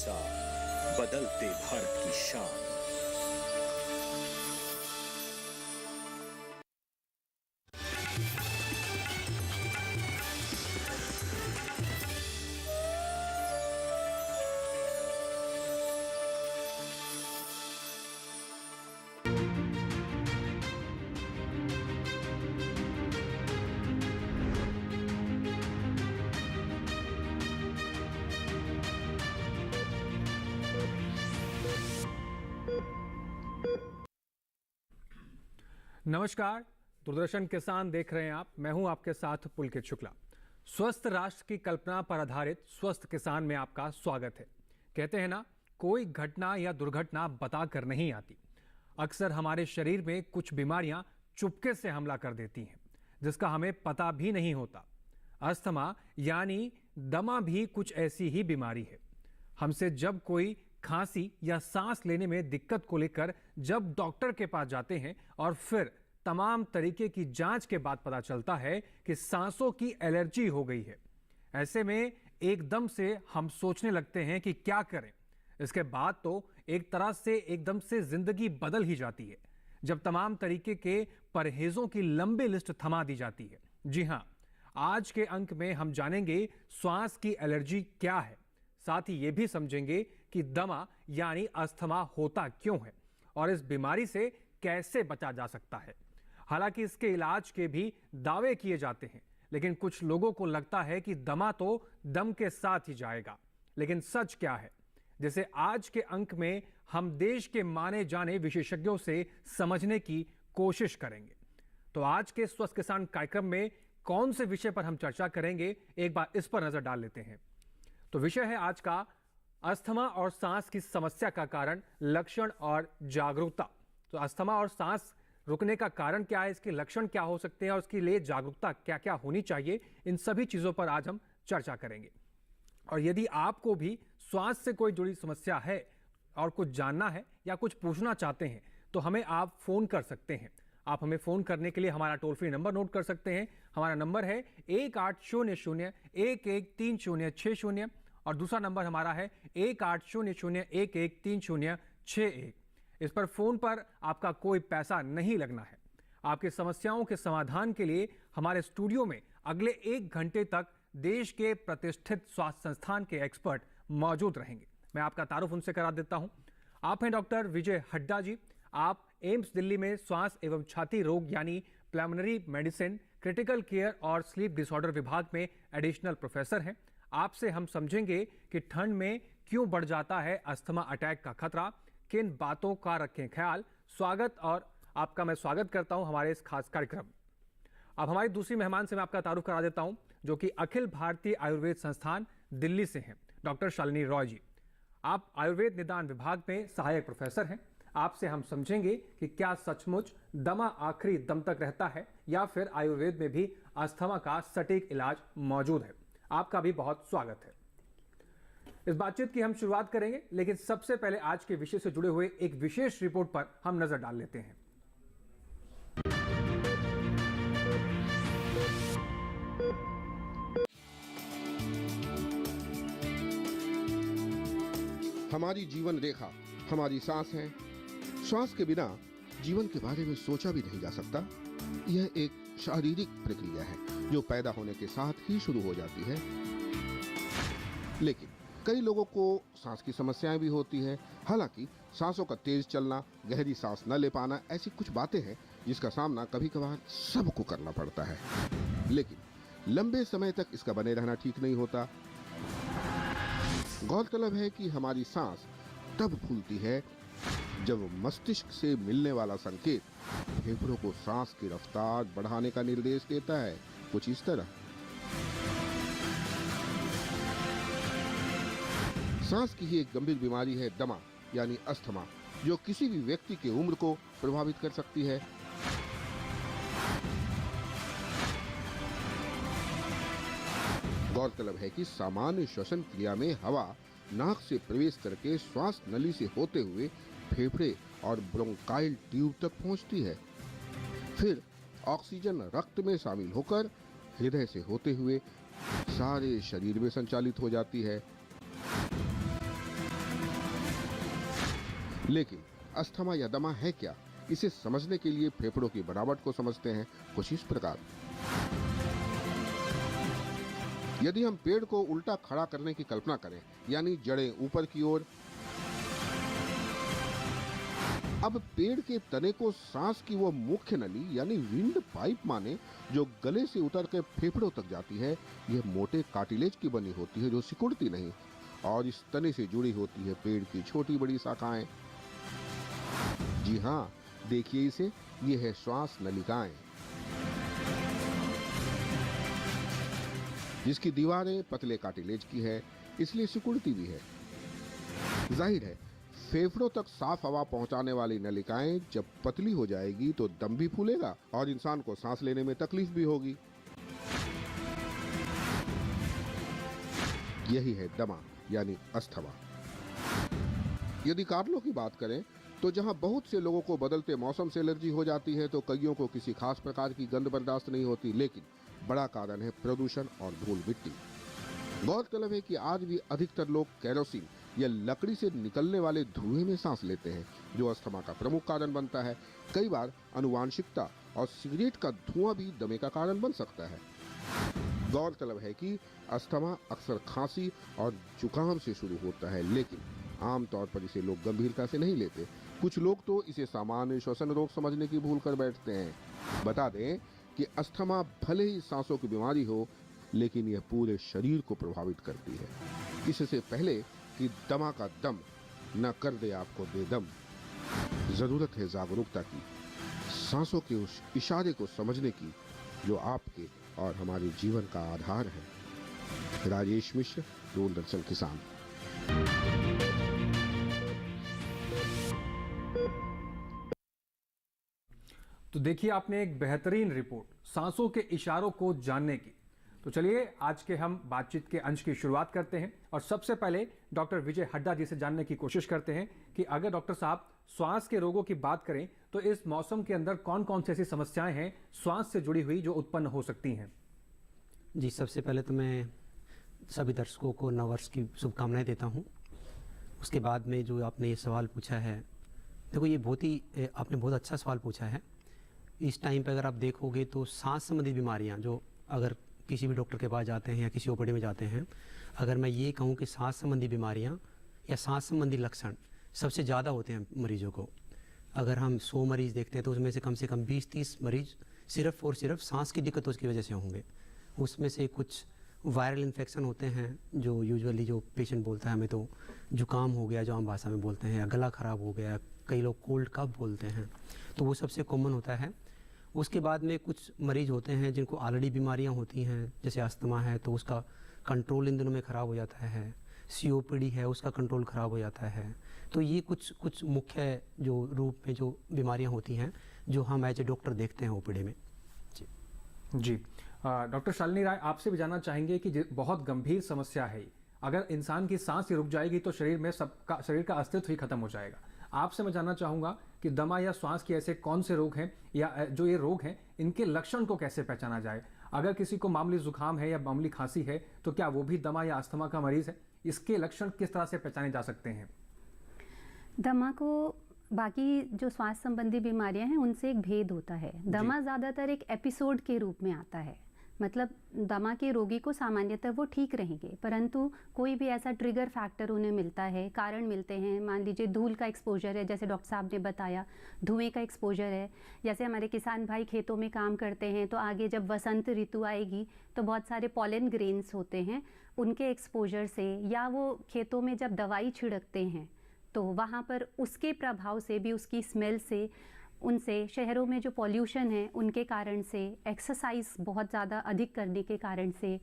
साथ बदलते भारत की शान। नमस्कार, दूरदर्शन किसान देख रहे हैं आप। मैं हूं आपके साथ पुलकित शुक्ला। स्वस्थ राष्ट्र की कल्पना पर आधारित स्वस्थ किसान में आपका स्वागत है। कहते हैं ना, कोई घटना या दुर्घटना बताकर नहीं आती। अक्सर हमारे शरीर में कुछ बीमारियां चुपके से हमला कर देती हैं, जिसका हमें पता भी नहीं होता। अस्थमा यानी दमा भी कुछ ऐसी ही बीमारी है। हमसे जब कोई खांसी या सांस लेने में दिक्कत को लेकर जब डॉक्टर के पास जाते हैं और फिर तमाम तरीके की जांच के बाद पता चलता है कि सांसों की एलर्जी हो गई है, ऐसे में एकदम से हम सोचने लगते हैं कि क्या करें। इसके बाद तो एक तरह से एकदम से जिंदगी बदल ही जाती है, जब तमाम तरीके के परहेजों की लंबी लिस्ट थमा दी जाती है। जी हां, आज के अंक में हम जानेंगे श्वास की एलर्जी क्या है, साथ ही ये भी समझेंगे कि दमा यानी अस्थमा होता क्यों है और इस बीमारी से कैसे बचा जा सकता है। हालांकि इसके इलाज के भी दावे किए जाते हैं, लेकिन कुछ लोगों को लगता है कि दमा तो दम के साथ ही जाएगा। लेकिन सच क्या है, जिसे आज के अंक में हम देश के माने जाने विशेषज्ञों से समझने की कोशिश करेंगे। तो आज के स्वस्थ किसान कार्यक्रम में कौन से विषय पर हम चर्चा करेंगे, एक बार इस पर नजर डाल लेते हैं। तो विषय है आज का अस्थमा और सांस की समस्या का कारण, लक्षण और जागरूकता। तो अस्थमा और सांस रुकने का कारण क्या है, इसके लक्षण क्या हो सकते हैं और उसके लिए जागरूकता क्या क्या होनी चाहिए, इन सभी चीजों पर आज हम चर्चा करेंगे। और यदि आपको भी श्वास से कोई जुड़ी समस्या है और कुछ जानना है या कुछ पूछना चाहते हैं, तो हमें आप फोन कर सकते हैं। आप हमें फोन करने के लिए हमारा टोल फ्री नंबर नोट कर सकते हैं। हमारा नंबर है 1800-113060 और दूसरा नंबर हमारा है 1800-113061। इस पर फोन पर आपका कोई पैसा नहीं लगना है। आपकी समस्याओं के समाधान के लिए हमारे स्टूडियो में अगले 1 घंटे तक देश के प्रतिष्ठित स्वास्थ्य संस्थान के एक्सपर्ट मौजूद रहेंगे। मैं आपका तारुफ उनसे करा देता हूं। आप हैं डॉक्टर विजय हड्डा जी। आप एम्स दिल्ली में श्वास एवं छाती रोग यानी पल्मोनरी मेडिसिन, क्रिटिकल केयर और स्लीप डिसऑर्डर विभाग में एडिशनल प्रोफेसर हैं। आपसे हम समझेंगे कि ठंड में क्यों बढ़ जाता है अस्थमा अटैक का खतरा, किन बातों का रखें ख्याल। स्वागत और आपका मैं स्वागत करता हूं हमारे इस खास कार्यक्रम। अब हमारी दूसरी मेहमान से मैं आपका तारुफ करा देता हूं, जो कि अखिल भारतीय आयुर्वेद संस्थान दिल्ली से हैं, डॉक्टर शालिनी रॉय जी। आप आयुर्वेद निदान विभाग में सहायक प्रोफेसर हैं। आपसे हम समझेंगे कि क्या सचमुच दमा आखिरी दम तक रहता है या फिर आयुर्वेद में भी अस्थमा का सटीक इलाज मौजूद है। आपका भी बहुत स्वागत है। इस बातचीत की हम शुरुआत करेंगे, लेकिन सबसे पहले आज के विषय से जुड़े हुए एक विशेष रिपोर्ट पर हम नजर डाल लेते हैं। हमारी जीवन रेखा हमारी सांस है। श्वास के बिना जीवन के बारे में सोचा भी नहीं जा सकता। यह एक शारीरिक प्रक्रिया है जो पैदा होने के साथ ही शुरू हो जाती है। लेकिन कई लोगों को सांस की समस्याएं भी होती हैं। हालांकि सांसों का तेज चलना, गहरी सांस न ले पाना, ऐसी कुछ बातें हैं जिसका सामना कभी कभार सबको करना पड़ता है। लेकिन लंबे समय तक इसका बने रहना ठीक नहीं होता। गौरतलब है कि हमारी सांस तब फूलती है जब मस्तिष्क से मिलने वाला संकेत फेफड़ों को सांस की रफ्तार बढ़ाने का निर्देश देता है, कुछ इस तरह। सांस की ही एक गंभीर बीमारी है दमा यानी अस्थमा, जो किसी भी व्यक्ति के उम्र को प्रभावित कर सकती है। गौरतलब है कि सामान्य श्वसन क्रिया में हवा नाक से प्रवेश करके श्वास नली से होते हुए फेफड़े और ब्रोंकाइल ट्यूब तक पहुंचती है। फिर ऑक्सीजन रक्त में शामिल होकर हृदय से होते हुए सारे शरीर में संचालित हो जाती है। लेकिन अस्थमा या दमा है क्या, इसे समझने के लिए फेफड़ों की बनावट को समझते हैं कुछ इस प्रकार। यदि हम पेड़ को उल्टा खड़ा करने की कल्पना करें, यानी जड़ें ऊपर की ओर, अब पेड़ के तने को सांस की वो मुख्य नली यानी विंड पाइप माने, जो गले से उतर के फेफड़ों तक जाती है, यह मोटे कार्टिलेज की बनी होती है जो सिकुड़ती नहीं, और इस तने से जुड़ी होती है पेड़ की छोटी बड़ी शाखाएं। जी हाँ, देखिए इसे, ये है श्वास नलिकाएं, जिसकी दीवारें पतले कार्टिलेज की है, इसलिए सिकुड़ती भी है। जाहिर है, फेफड़ों तक साफ हवा पहुंचाने वाली नलिकाएं जब पतली हो जाएगी तो दम भी फूलेगा और इंसान को सांस लेने में तकलीफ भी होगी। यही है दमा यानी अस्थमा। यदि कारणों की बात करें तो जहां बहुत से लोगों को बदलते मौसम से एलर्जी हो जाती है, तो कईयों को किसी खास प्रकार की गंध बर्दाश्त नहीं होती, लेकिन बड़ा कारण है प्रदूषण और धूल मिट्टी। गौरतलब है कि आज भी अधिकतर लोग केरोसिन या लकड़ी से निकलने वाले धुएं में सांस लेते हैं, जो अस्थमा का प्रमुख कारण बनता है। कई बार आनुवांशिकता और सिगरेट का धुआं भी दमे का कारण बन सकता है। गौरतलब है कि अस्थमा अक्सर खांसी और जुकाम से शुरू होता है, लेकिन आमतौर पर इसे लोग गंभीरता से नहीं लेते। कुछ लोग तो इसे सामान्य श्वसन रोग समझने की भूल कर बैठते हैं। बता दें कि अस्थमा भले ही सांसों की बीमारी हो, लेकिन यह पूरे शरीर को प्रभावित करती है। इससे पहले कि दमा का दम न कर दे आपको बेदम, जरूरत है जागरूकता की, सांसों के उस इशारे को समझने की जो आपके और हमारे जीवन का आधार है। राजेश मिश्र, दूरदर्शन किसान। तो देखिए, आपने एक बेहतरीन रिपोर्ट सांसों के इशारों को जानने की। तो चलिए आज के हम बातचीत के अंश की शुरुआत करते हैं और सबसे पहले डॉक्टर विजय हड्डा जी से जानने की कोशिश करते हैं कि अगर डॉक्टर साहब श्वास के रोगों की बात करें तो इस मौसम के अंदर कौन कौन सी ऐसी समस्याएं हैं श्वास से जुड़ी हुई जो उत्पन्न हो सकती हैं। जी, सबसे पहले तो मैं सभी दर्शकों को नववर्ष की शुभकामनाएं देता हूं। उसके बाद में जो आपने ये सवाल पूछा है, देखो ये आपने बहुत अच्छा सवाल पूछा है। इस टाइम पे अगर आप देखोगे तो सांस संबंधी बीमारियां, जो अगर किसी भी डॉक्टर के पास जाते हैं या किसी ओपीडी में जाते हैं, अगर मैं ये कहूँ कि सांस संबंधी बीमारियां या सांस संबंधी लक्षण सबसे ज़्यादा होते हैं मरीजों को। अगर हम 100 मरीज देखते हैं तो उसमें से कम 20-30 मरीज सिर्फ और सिर्फ सांस की दिक्कतों की वजह से होंगे। उसमें से कुछ वायरल इन्फेक्शन होते हैं, जो यूजुअली जो पेशेंट बोलता है हमें तो जुकाम हो गया, जो आम भाषा में बोलते हैं, या गला ख़राब हो गया, कई लोग कोल्ड कफ बोलते हैं, तो वो सबसे कॉमन होता है। उसके बाद में कुछ मरीज होते हैं जिनको ऑलरेडी बीमारियां होती हैं, जैसे अस्थमा है तो उसका कंट्रोल इन दिनों में ख़राब हो जाता है, COPD है उसका कंट्रोल ख़राब हो जाता है। तो ये कुछ मुख्य जो रूप में जो बीमारियां होती हैं जो हम एज ए डॉक्टर देखते हैं ओपीडी में। जी डॉक्टर शालिनी राय, आपसे भी जानना चाहेंगे कि बहुत गंभीर समस्या है, अगर इंसान की सांस ही रुक जाएगी तो शरीर का अस्तित्व ही खत्म हो जाएगा। आपसे मैं जानना चाहूँगा कि दमा या श्वास के ऐसे कौन से रोग हैं या जो ये रोग हैं इनके लक्षण को कैसे पहचाना जाए। अगर किसी को मामूली जुकाम है या मामूली खांसी है तो क्या वो भी दमा या अस्थमा का मरीज है? इसके लक्षण किस तरह से पहचाने जा सकते हैं? दमा को बाकी जो श्वास संबंधी बीमारियां हैं उनसे एक भेद होता है। दमा ज़्यादातर एक एपिसोड के रूप में आता है, मतलब दमा के रोगी को सामान्यतः वो ठीक रहेंगे, परंतु कोई भी ऐसा ट्रिगर फैक्टर उन्हें मिलता है, कारण मिलते हैं। मान लीजिए धूल का एक्सपोजर है, जैसे डॉक्टर साहब ने बताया, धुएं का एक्सपोजर है। जैसे हमारे किसान भाई खेतों में काम करते हैं तो आगे जब वसंत ऋतु आएगी तो बहुत सारे पॉलन ग्रेन्स होते हैं, उनके एक्सपोजर से, या वो खेतों में जब दवाई छिड़कते हैं तो वहाँ पर उसके प्रभाव से भी, उसकी स्मेल से, उनसे, शहरों में जो पॉल्यूशन है उनके कारण से, एक्सरसाइज बहुत ज़्यादा अधिक करने के कारण से,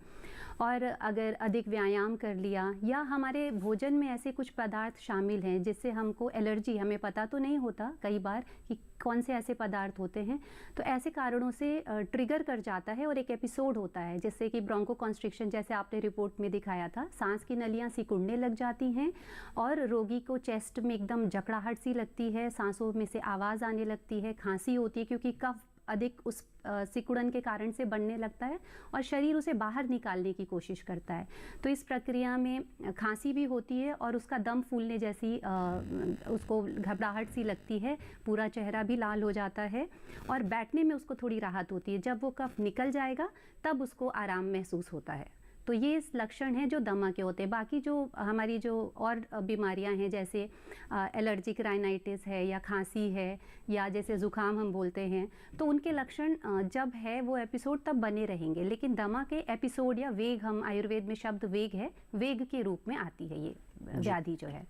और अगर अधिक व्यायाम कर लिया, या हमारे भोजन में ऐसे कुछ पदार्थ शामिल हैं जिससे हमको एलर्जी, हमें पता तो नहीं होता कई बार कि कौन से ऐसे पदार्थ होते हैं, तो ऐसे कारणों से ट्रिगर कर जाता है और एक एपिसोड होता है जिससे कि ब्रोंकोकॉन्स्ट्रिक्शन, जैसे आपने रिपोर्ट में दिखाया था, सांस की नलियाँ सिकुड़ने लग जाती हैं और रोगी को चेस्ट में एकदम जकड़ाहट सी लगती है, सांसों में से आवाज़ आने लगती है, खांसी होती है क्योंकि कफ अधिक उस सिकुड़न के कारण से बढ़ने लगता है और शरीर उसे बाहर निकालने की कोशिश करता है। तो इस प्रक्रिया में खांसी भी होती है और उसका दम फूलने जैसी उसको घबराहट सी लगती है, पूरा चेहरा भी लाल हो जाता है और बैठने में उसको थोड़ी राहत होती है। जब वो कफ निकल जाएगा तब उसको आराम महसूस होता है। तो ये लक्षण हैं जो दमा के होते हैं। बाकी जो हमारी जो और बीमारियां हैं जैसे एलर्जिक राइनाइटिस है या खांसी है या जैसे ज़ुकाम हम बोलते हैं, तो उनके लक्षण जब है वो एपिसोड तब बने रहेंगे। लेकिन दमा के एपिसोड या वेग, हम आयुर्वेद में शब्द वेग है, वेग के रूप में आती है ये व्याधि जो है।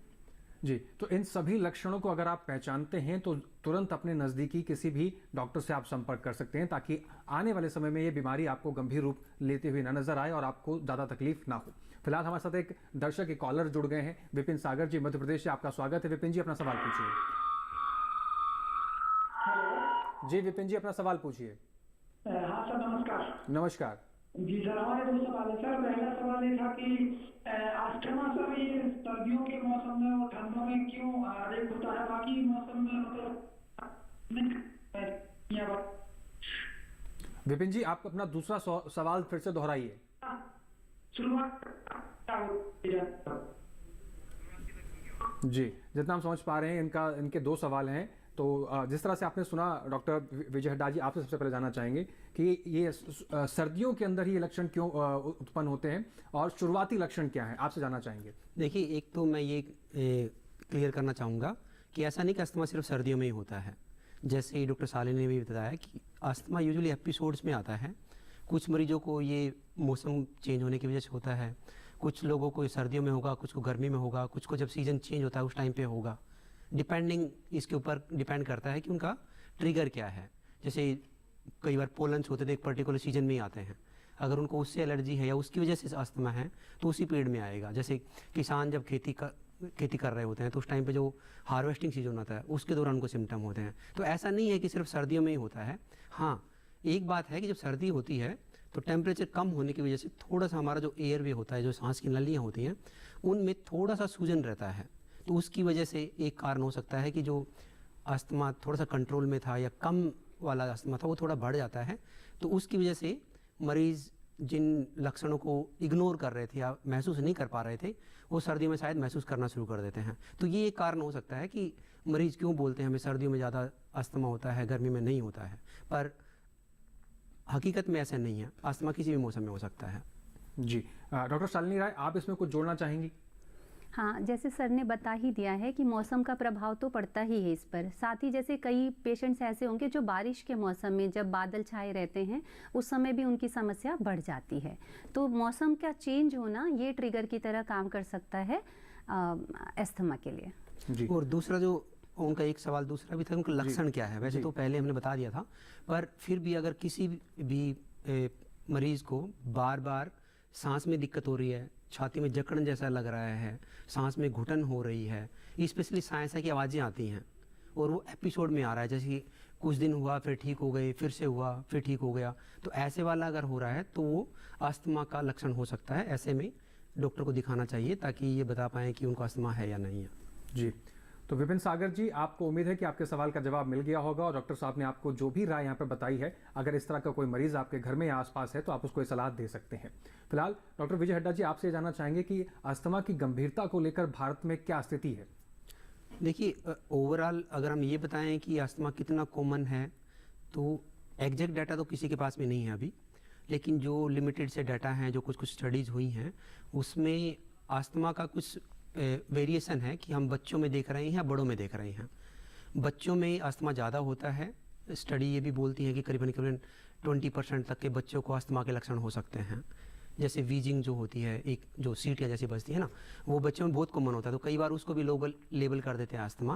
जी, तो इन सभी लक्षणों को अगर आप पहचानते हैं तो तुरंत अपने नज़दीकी किसी भी डॉक्टर से आप संपर्क कर सकते हैं ताकि आने वाले समय में ये बीमारी आपको गंभीर रूप लेते हुए ना नजर आए और आपको ज़्यादा तकलीफ ना हो। फिलहाल हमारे साथ एक दर्शक, एक कॉलर जुड़ गए हैं, विपिन सागर जी मध्य प्रदेश से। आपका स्वागत है विपिन जी, अपना सवाल पूछिए। जी विपिन जी, अपना सवाल पूछिए। हाँ सर, नमस्कार। नमस्कार जी सर, हमारे दो सवाल है सर। पहला सवाल ये था कि अस्थमा सर ये सर्दियों के मौसम में और ठंडों में क्यों अधिक होता है, बाकी मौसम में मतलब। विपिन जी, आप अपना दूसरा सवाल फिर से दोहराइए। शुरुआत जी, जितना हम समझ पा रहे हैं इनके दो सवाल हैं। तो जिस तरह से आपने सुना, डॉक्टर विजय हड्डा जी, आपसे सबसे पहले जानना चाहेंगे कि ये सर्दियों के अंदर ही ये लक्षण क्यों उत्पन्न होते हैं और शुरुआती लक्षण क्या है, आपसे जानना चाहेंगे। देखिए, एक तो मैं ये क्लियर करना चाहूँगा कि ऐसा नहीं कि अस्थमा सिर्फ सर्दियों में ही होता है। जैसे डॉक्टर सालिनी ने भी बताया कि अस्थमा यूजुअली एपिसोड्स में आता है। कुछ मरीजों को ये मौसम चेंज होने की वजह से होता है, कुछ लोगों को सर्दियों में होगा, कुछ को गर्मी में होगा, कुछ को जब सीजन चेंज होता है उस टाइम पे होगा। डिपेंडिंग इसके ऊपर डिपेंड करता है कि उनका ट्रिगर क्या है। जैसे कई बार पोलन्स होते थे एक पर्टिकुलर सीजन में ही आते हैं, अगर उनको उससे एलर्जी है या उसकी वजह से अस्थमा है तो उसी पीरियड में आएगा। जैसे किसान जब खेती कर रहे होते हैं तो उस टाइम पे जो हार्वेस्टिंग सीजन होता है उसके दौरान उनको सिम्टम होते हैं। तो ऐसा नहीं है कि सिर्फ सर्दियों में ही होता है। हाँ, एक बात है कि जब सर्दी होती है तो टेम्परेचर कम होने की वजह से थोड़ा सा हमारा जो एयरवे होता है, जो सांस की नलियाँ होती हैं, उनमें थोड़ा सा सूजन रहता है। तो उसकी वजह से एक कारण हो सकता है कि जो अस्थमा थोड़ा सा कंट्रोल में था या कम वाला अस्थमा था वो थोड़ा बढ़ जाता है। तो उसकी वजह से मरीज़ जिन लक्षणों को इग्नोर कर रहे थे या महसूस नहीं कर पा रहे थे, वो सर्दियों में शायद महसूस करना शुरू कर देते हैं। तो ये एक कारण हो सकता है कि मरीज़ क्यों बोलते हैं हमें सर्दियों में ज़्यादा अस्थमा होता है, गर्मी में नहीं होता है। पर हकीकत में ऐसा नहीं है, अस्थमा किसी भी मौसम में हो सकता है। जी, डॉक्टर शालिनी राय, आप इसमें कुछ जोड़ना चाहेंगी? हाँ, जैसे सर ने बता ही दिया है कि मौसम का प्रभाव तो पड़ता ही है इस पर। साथ ही जैसे कई पेशेंट्स ऐसे होंगे जो बारिश के मौसम में जब बादल छाए रहते हैं उस समय भी उनकी समस्या बढ़ जाती है। तो मौसम का चेंज होना ये ट्रिगर की तरह काम कर सकता है अस्थमा के लिए। जी। और दूसरा जो उनका एक सवाल दूसरा भी था, उनका लक्षण क्या है। वैसे तो पहले हमने बता दिया था, पर फिर भी अगर किसी भी मरीज़ को बार बार सांस में दिक्कत हो रही है, छाती में जकड़न जैसा लग रहा है, सांस में घुटन हो रही है, स्पेशली सांस की आवाज़ें आती हैं और वो एपिसोड में आ रहा है, जैसे कि कुछ दिन हुआ फिर ठीक हो गए, फिर से हुआ फिर ठीक हो गया, तो ऐसे वाला अगर हो रहा है तो वो अस्थमा का लक्षण हो सकता है। ऐसे में डॉक्टर को दिखाना चाहिए ताकि ये बता पाएँ कि उनको अस्थमा है या नहीं है। जी, तो विपिन सागर जी, आपको उम्मीद है कि आपके सवाल का जवाब मिल गया होगा और डॉक्टर साहब ने आपको जो भी राय यहाँ पे बताई है, अगर इस तरह का कोई मरीज आपके घर में या आसपास है तो आप उसको सलाह दे सकते हैं। फिलहाल डॉक्टर विजय हड्डा जी, आपसे जानना चाहेंगे कि अस्थमा की गंभीरता को लेकर भारत में क्या स्थिति है? देखिए, ओवरऑल अगर हम ये बताएं कि अस्थमा कितना कॉमन है तो एग्जैक्ट डाटा तो किसी के पास में नहीं है अभी, लेकिन जो लिमिटेड से डाटा हैं, जो कुछ स्टडीज़ हुई हैं, उसमें अस्थमा का कुछ वेरिएशन है कि हम बच्चों में देख रहे हैं या बड़ों में देख रहे हैं। बच्चों में अस्थमा ज़्यादा होता है। स्टडी ये भी बोलती है कि करीबन 20% तक के बच्चों को अस्थमा के लक्षण हो सकते हैं। जैसे वीजिंग जो होती है, एक जो सीटियाँ जैसी बजती है ना, वो बच्चों में बहुत कॉमन होता है। तो कई बार उसको भी लोग लेबल कर देते हैं अस्थमा,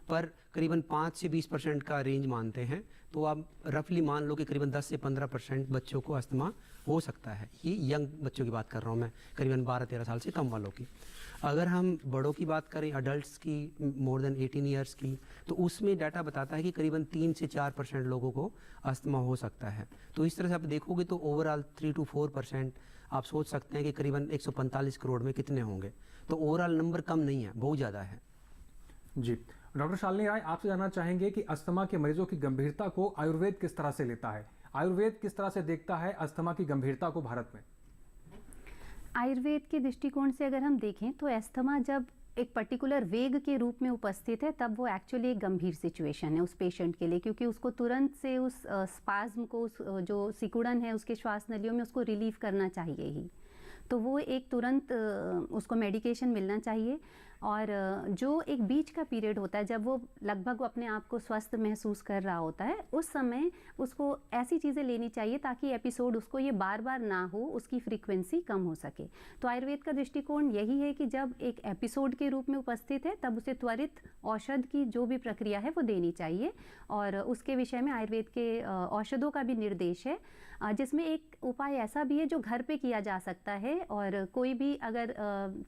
पर करीबन 5 से 20% का रेंज मानते हैं। तो आप रफली मान लो कि करीबन 10 से 15% बच्चों को अस्थमा हो सकता है। ये यंग बच्चों की बात कर रहा हूँ मैं, करीबन 12-13 साल से कम वालों की। अगर हम बड़ों की बात करें, अडल्ट्स की, मोर देन 18 ईयर्स की, तो उसमें डाटा बताता है कि करीबन 3 से 4% लोगों को अस्थमा हो सकता है। तो इस तरह से आप देखोगे तो ओवरऑल 3 to 4% आप सोच सकते हैं कि करीबन 145 करोड़ में कितने होंगे। तो ओवरऑल नंबर कम नहीं है, बहुत ज़्यादा है। जी, डॉक्टर शालिनी राय, आपसे जानना चाहेंगे कि अस्थमा के मरीजों की गंभीरता को आयुर्वेद किस तरह से लेता है? आयुर्वेद किस तरह से देखता है अस्थमा की गंभीरता को भारत में? आयुर्वेद के दृष्टिकोण से अगर हम देखें तो अस्थमा जब एक पर्टिकुलर वेग के रूप में उपस्थित है तब वो एक्चुअली एक गंभीर सिचुएशन है उस पेशेंट के लिए, क्योंकि उसको तुरंत से उस स्पाज्म को, उस जो सिकुड़न है उसके श्वास नलियों में, उसको रिलीव करना चाहिए ही। तो वो एक तुरंत उसको मेडिकेशन मिलना चाहिए। और जो एक बीच का पीरियड होता है जब वो लगभग अपने आप को स्वस्थ महसूस कर रहा होता है, उस समय उसको ऐसी चीज़ें लेनी चाहिए ताकि एपिसोड उसको ये बार बार ना हो, उसकी फ्रीक्वेंसी कम हो सके। तो आयुर्वेद का दृष्टिकोण यही है कि जब एक एपिसोड के रूप में उपस्थित है तब उसे त्वरित औषध की जो भी प्रक्रिया है वो देनी चाहिए। और उसके विषय में आयुर्वेद के औषधों का भी निर्देश है, जिसमें एक उपाय ऐसा भी है जो घर पे किया जा सकता है। और कोई भी अगर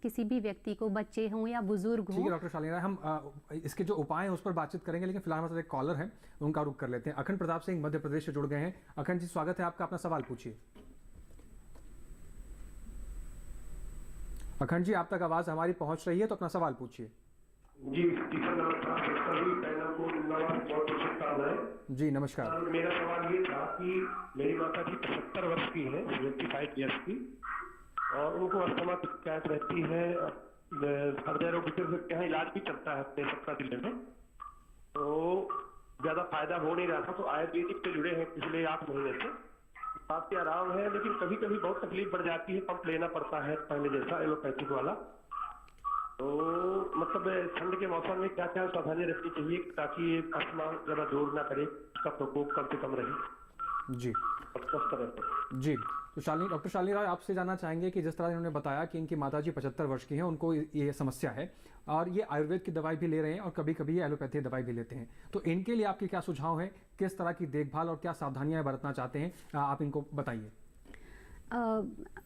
किसी भी व्यक्ति को, बच्चे हों या बुजुर्ग ठीक है हों। डॉक्टर शालिनी राय, हम इसके जो उपाय हैं उस पर बातचीत करेंगे, लेकिन फिलहाल हमारे साथ एक कॉलर है, उनका रुख कर लेते हैं। अखंड प्रताप सिंह मध्य प्रदेश से जुड़ गए हैं। अखंड जी, स्वागत है आपका, अपना सवाल पूछिए। अखंड जी, आप तक आवाज हमारी पहुंच रही है तो अपना सवाल पूछिए। जी नमस्कार, सभी पैनल को बहुत शुभकामनाएं है। जी नमस्कार। मेरा सवाल ये था कि मेरी माता जी 75 वर्ष की है, 75 ईयर्स की, और उनको अस्थमा की शिकायत रहती है। हृदय रोग से क्या इलाज भी चलता है अपने सप्ताह जिले में, तो ज्यादा फायदा हो नहीं रहा था। तो आयुर्वेदिक से जुड़े हैं पिछले 8 महीने से, काफी आराम है, लेकिन कभी कभी बहुत तकलीफ बढ़ जाती है, पंप लेना पड़ता है पहले जैसा एलोपैथिक वाला। तो मतलब ठंड के मौसम में क्या क्या सावधानी रखनी चाहिए ताकि अस्थमा ज्यादा जोर ना करे, उसका प्रकोप कम से कम रहे जी और स्वस्थ रहे? जी, तो डॉक्टर शालिनी राय, आपसे जानना चाहेंगे कि जिस तरह इन्होंने बताया कि इनकी माताजी 75 वर्ष की हैं, उनको ये समस्या है और ये आयुर्वेद की दवाई भी ले रहे हैं और कभी कभी ये एलोपैथी दवाई भी लेते हैं, तो इनके लिए आपके क्या सुझाव हैं? किस तरह की देखभाल और क्या सावधानियां बरतना चाहते हैं, आप इनको बताइए।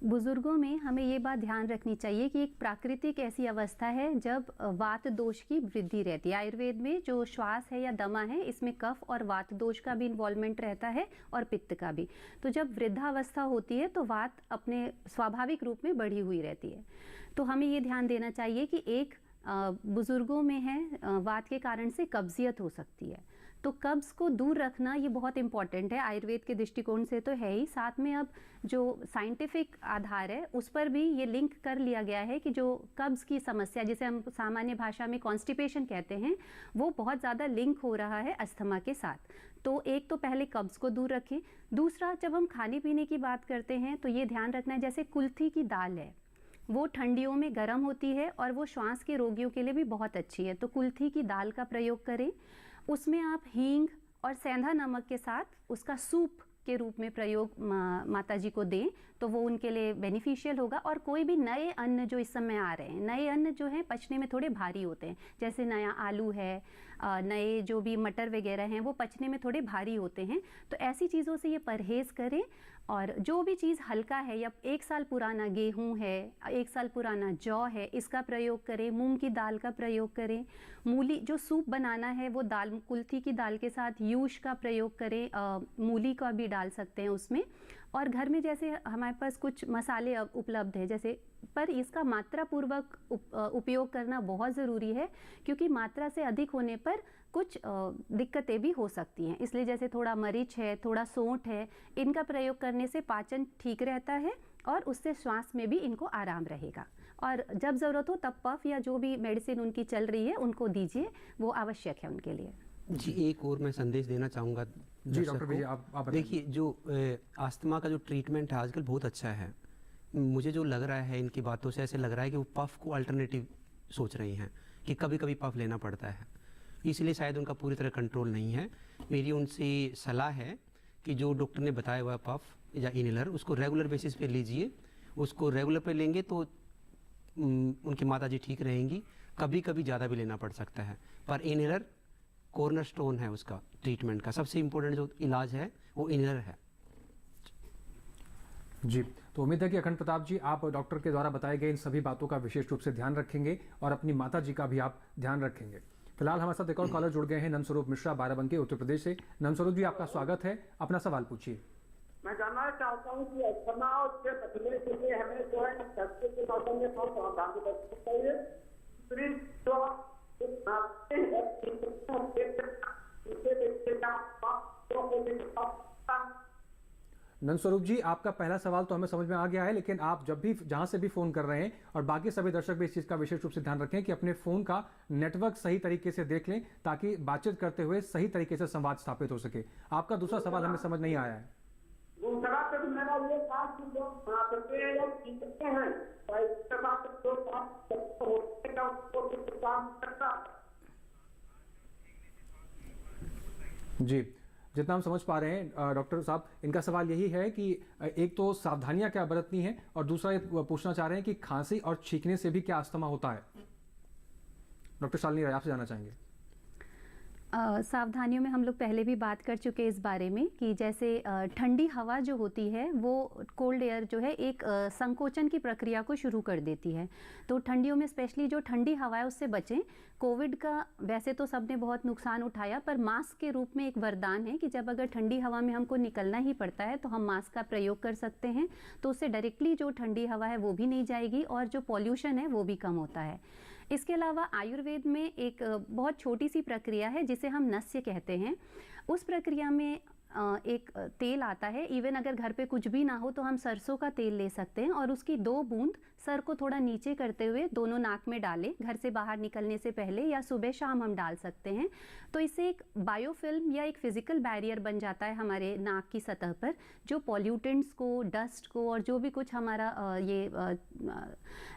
बुजुर्गों में हमें ये बात ध्यान रखनी चाहिए कि एक प्राकृतिक ऐसी अवस्था है जब वात दोष की वृद्धि रहती है। आयुर्वेद में जो श्वास है या दमा है, इसमें कफ और वात दोष का भी इन्वॉल्वमेंट रहता है और पित्त का भी। तो जब वृद्धावस्था होती है तो वात अपने स्वाभाविक रूप में बढ़ी हुई रहती है। तो हमें ये ध्यान देना चाहिए कि एक बुजुर्गों में है वात के कारण से कब्जियत हो सकती है, तो कब्ज को दूर रखना ये बहुत इंपॉर्टेंट है। आयुर्वेद के दृष्टिकोण से तो है ही, साथ में अब जो साइंटिफिक आधार है उस पर भी ये लिंक कर लिया गया है कि जो कब्ज की समस्या, जिसे हम सामान्य भाषा में कॉन्स्टिपेशन कहते हैं, वो बहुत ज़्यादा लिंक हो रहा है अस्थमा के साथ। तो एक तो पहले कब्ज को दूर रखें। दूसरा, जब हम खाने पीने की बात करते हैं तो ये ध्यान रखना है, जैसे कुल्थी की दाल है, वो ठंडियों में गर्म होती है और वो श्वास के रोगियों के लिए भी बहुत अच्छी है। तो कुल्थी की दाल का प्रयोग करें, उसमें आप हींग और सेंधा नमक के साथ उसका सूप के रूप में प्रयोग माताजी को दें तो वो उनके लिए बेनिफिशियल होगा। और कोई भी नए अन्न जो इस समय आ रहे हैं, नए अन्न जो हैं पचने में थोड़े भारी होते हैं, जैसे नया आलू है, नए जो भी मटर वगैरह हैं वो पचने में थोड़े भारी होते हैं। तो ऐसी चीज़ों से ये परहेज़ करें। और जो भी चीज़ हल्का है, या 1 साल पुराना गेहूं है, 1 साल पुराना जौ है, इसका प्रयोग करें। मूंग की दाल का प्रयोग करें। मूली, जो सूप बनाना है वो दाल, कुल्थी की दाल के साथ यूश का प्रयोग करें। मूली का भी डाल सकते हैं उसमें। और घर में जैसे हमारे पास कुछ मसाले उपलब्ध हैं, जैसे, पर इसका मात्रा पूर्वक उपयोग करना बहुत ज़रूरी है, क्योंकि मात्रा से अधिक होने पर कुछ दिक्कतें भी हो सकती हैं। इसलिए जैसे थोड़ा मरीच है, थोड़ा सौंठ है, इनका प्रयोग करने से पाचन ठीक रहता है और उससे श्वास में भी इनको आराम रहेगा। और जब ज़रूरत हो तब पफ या जो भी मेडिसिन उनकी चल रही है उनको दीजिए, वो आवश्यक है उनके लिए। जी, एक और मैं संदेश देना चाहूँगा। जी डॉक्टर भैया, आप देखिए, जो अस्थमा का जो ट्रीटमेंट है आजकल बहुत अच्छा है। मुझे जो लग रहा है इनकी बातों से, ऐसे लग रहा है कि वो पफ को अल्टरनेटिव सोच रही हैं, कि कभी कभी पफ लेना पड़ता है, इसलिए शायद उनका पूरी तरह कंट्रोल नहीं है। मेरी उनसे सलाह है कि जो डॉक्टर ने बताया हुआ पफ या इनहेलर, उसको रेगुलर बेसिस पे लीजिए। उसको रेगुलर पे लेंगे तो उनकी माताजी ठीक रहेंगी। कभी कभी ज़्यादा भी लेना पड़ सकता है, पर इनहेलर कॉर्नरस्टोन है उसका ट्रीटमेंट का। सबसे इम्पोर्टेंट जो इलाज है वो इनहेलर है। जी, तो उम्मीद है कि अखंड प्रताप जी, आप डॉक्टर के द्वारा बताए गए इन सभी बातों का विशेष रूप से ध्यान रखेंगे और अपनी माता जी का भी आप ध्यान रखेंगे। फिलहाल हमारे साथ एक और कॉलर जुड़ गए हैं, नंदस्वरूप मिश्रा, बाराबंकी, उत्तर प्रदेश से। नंदस्वरूप जी, आपका स्वागत है, अपना सवाल पूछिए। मैं जानना चाहता हूँ कि अस्थमा से बचने के लिए हमें जो है सर्दी के मौसम में बहुत सावधानी बरतनी चाहिए। दूसरी जो खाते हैं नंदस्वरूप जी, आपका पहला सवाल तो हमें समझ में आ गया है, लेकिन आप जब भी जहां से भी फोन कर रहे हैं और बाकी सभी दर्शक भी इस चीज का विशेष रूप से ध्यान रखें कि अपने फोन का नेटवर्क सही तरीके से देख लें ताकि बातचीत करते हुए सही तरीके से संवाद स्थापित हो सके। आपका दूसरा सवाल हमें समझ नहीं आया है। दूसरा तो मेरा ये था कि लोग वहाँ करते हैं या जीतते हैं, तो इस तरह से जो काम होते हैं उसको कुछ काम करता। जी, जितना हम समझ पा रहे हैं डॉक्टर साहब, इनका सवाल यही है कि एक तो सावधानियां क्या बरतनी है और दूसरा ये पूछना चाह रहे हैं कि खांसी और छींकने से भी क्या अस्थमा होता है। डॉक्टर शालिनी राय, आपसे जानना चाहेंगे। सावधानियों में हम लोग पहले भी बात कर चुके हैं इस बारे में कि जैसे ठंडी हवा जो होती है वो कोल्ड एयर जो है एक संकोचन की प्रक्रिया को शुरू कर देती है। तो ठंडियों में स्पेशली जो ठंडी हवा है उससे बचें। कोविड का वैसे तो सबने बहुत नुकसान उठाया, पर मास्क के रूप में एक वरदान है कि जब अगर ठंडी हवा में हमको निकलना ही पड़ता है तो हम मास्क का प्रयोग कर सकते हैं। तो उससे डायरेक्टली जो ठंडी हवा है वो भी नहीं जाएगी और जो पॉल्यूशन है वो भी कम होता है। इसके अलावा आयुर्वेद में एक बहुत छोटी सी प्रक्रिया है जिसे हम नस्य कहते हैं। उस प्रक्रिया में एक तेल आता है, इवन अगर घर पे कुछ भी ना हो तो हम सरसों का तेल ले सकते हैं और उसकी 2 बूंद सर को थोड़ा नीचे करते हुए दोनों नाक में डालें घर से बाहर निकलने से पहले, या सुबह शाम हम डाल सकते हैं। तो इससे एक बायोफिल्म या एक फिजिकल बैरियर बन जाता है हमारे नाक की सतह पर, जो पॉल्यूटेंट्स को, डस्ट को और जो भी कुछ हमारा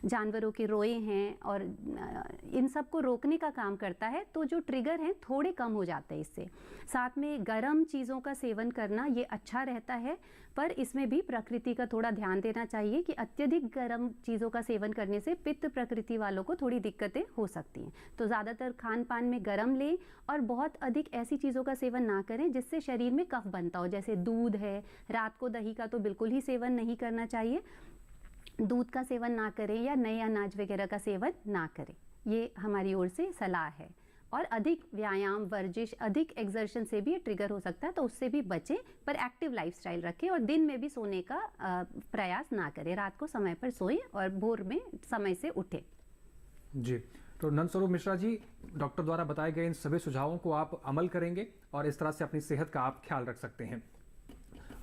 जानवरों के रोए हैं और इन सब को रोकने का काम करता है। तो जो ट्रिगर हैं थोड़े कम हो जाते हैं इससे। साथ में गर्म चीज़ों का सेवन करना ये अच्छा रहता है, पर इसमें भी प्रकृति का थोड़ा ध्यान देना चाहिए कि अत्यधिक गर्म चीज़ों का सेवन करने से पित्त प्रकृति वालों को थोड़ी दिक्कतें हो सकती हैं। तो ज़्यादातर खान पान में गर्म लें और बहुत अधिक ऐसी चीज़ों का सेवन ना करें जिससे शरीर में कफ बनता हो, जैसे दूध है। रात को दही का तो बिल्कुल ही सेवन नहीं करना चाहिए, दूध का सेवन ना करें या नए अनाज वगैरह का सेवन ना करें। ये हमारी ओर से सलाह है। और अधिक व्यायाम, वर्जिश, अधिक एक्सर्शन से भी ये ट्रिगर हो सकता है, तो उससे भी बचें, पर एक्टिव लाइफस्टाइल रखें और दिन में भी सोने का प्रयास ना करें। रात को समय पर सोएं और भोर में समय से उठें। जी, तो नंदस्वरूप मिश्रा जी, डॉक्टर द्वारा बताए गए इन सभी सुझावों को आप अमल करेंगे और इस तरह से अपनी सेहत का आप ख्याल रख सकते हैं।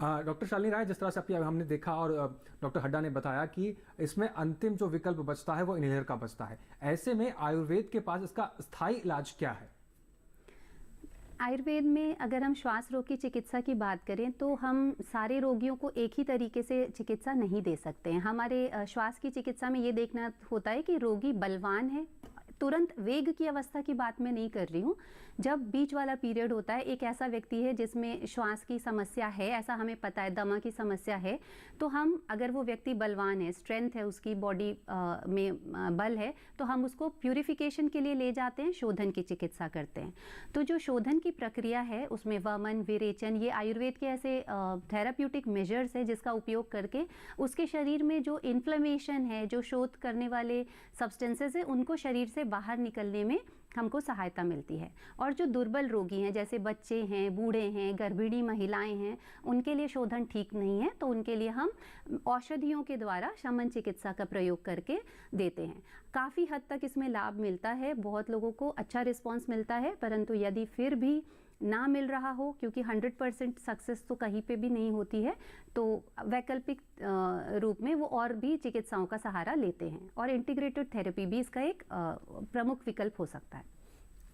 डॉक्टर शालिनी राय, जिस तरह से अभी हमने देखा और डॉक्टर हड्डा ने बताया कि इसमें अंतिम जो विकल्प बचता है वो इनहेलर का बचता है, ऐसे में आयुर्वेद के पास इसका स्थायी इलाज क्या है? आयुर्वेद में अगर हम श्वास रोग की चिकित्सा की बात करें तो हम सारे रोगियों को एक ही तरीके से चिकित्सा नहीं दे सकते हैं। हमारे श्वास की चिकित्सा में ये देखना होता है कि रोगी बलवान है। तुरंत वेग की अवस्था की बात मैं नहीं कर रही हूँ। जब बीच वाला पीरियड होता है, एक ऐसा व्यक्ति है जिसमें श्वास की समस्या है, ऐसा हमें पता है, दमा की समस्या है, तो हम अगर वो व्यक्ति बलवान है, स्ट्रेंथ है, उसकी बॉडी में बल है, तो हम उसको प्यूरिफिकेशन के लिए ले जाते हैं, शोधन की चिकित्सा करते हैं। तो जो शोधन की प्रक्रिया है उसमें वमन, विरेचन, ये आयुर्वेद के ऐसे थेराप्यूटिक मेजर्स है जिसका उपयोग करके उसके शरीर में जो इन्फ्लेमेशन है, जो शोध करने वाले सब्सटेंसेस है, उनको शरीर से बाहर निकलने में हमको सहायता मिलती है। और जो दुर्बल रोगी हैं, जैसे बच्चे हैं, बूढ़े हैं, गर्भिणी महिलाएं हैं, उनके लिए शोधन ठीक नहीं है, तो उनके लिए हम औषधियों के द्वारा शमन चिकित्सा का प्रयोग करके देते हैं। काफ़ी हद तक इसमें लाभ मिलता है, बहुत लोगों को अच्छा रिस्पॉन्स मिलता है, परंतु यदि फिर भी ना मिल रहा हो, क्योंकि 100% सक्सेस तो कहीं पे भी नहीं होती है, तो वैकल्पिक रूप में वो और भी चिकित्साओं का सहारा लेते हैं और इंटीग्रेटेड थेरेपी भी इसका एक प्रमुख विकल्प हो सकता है।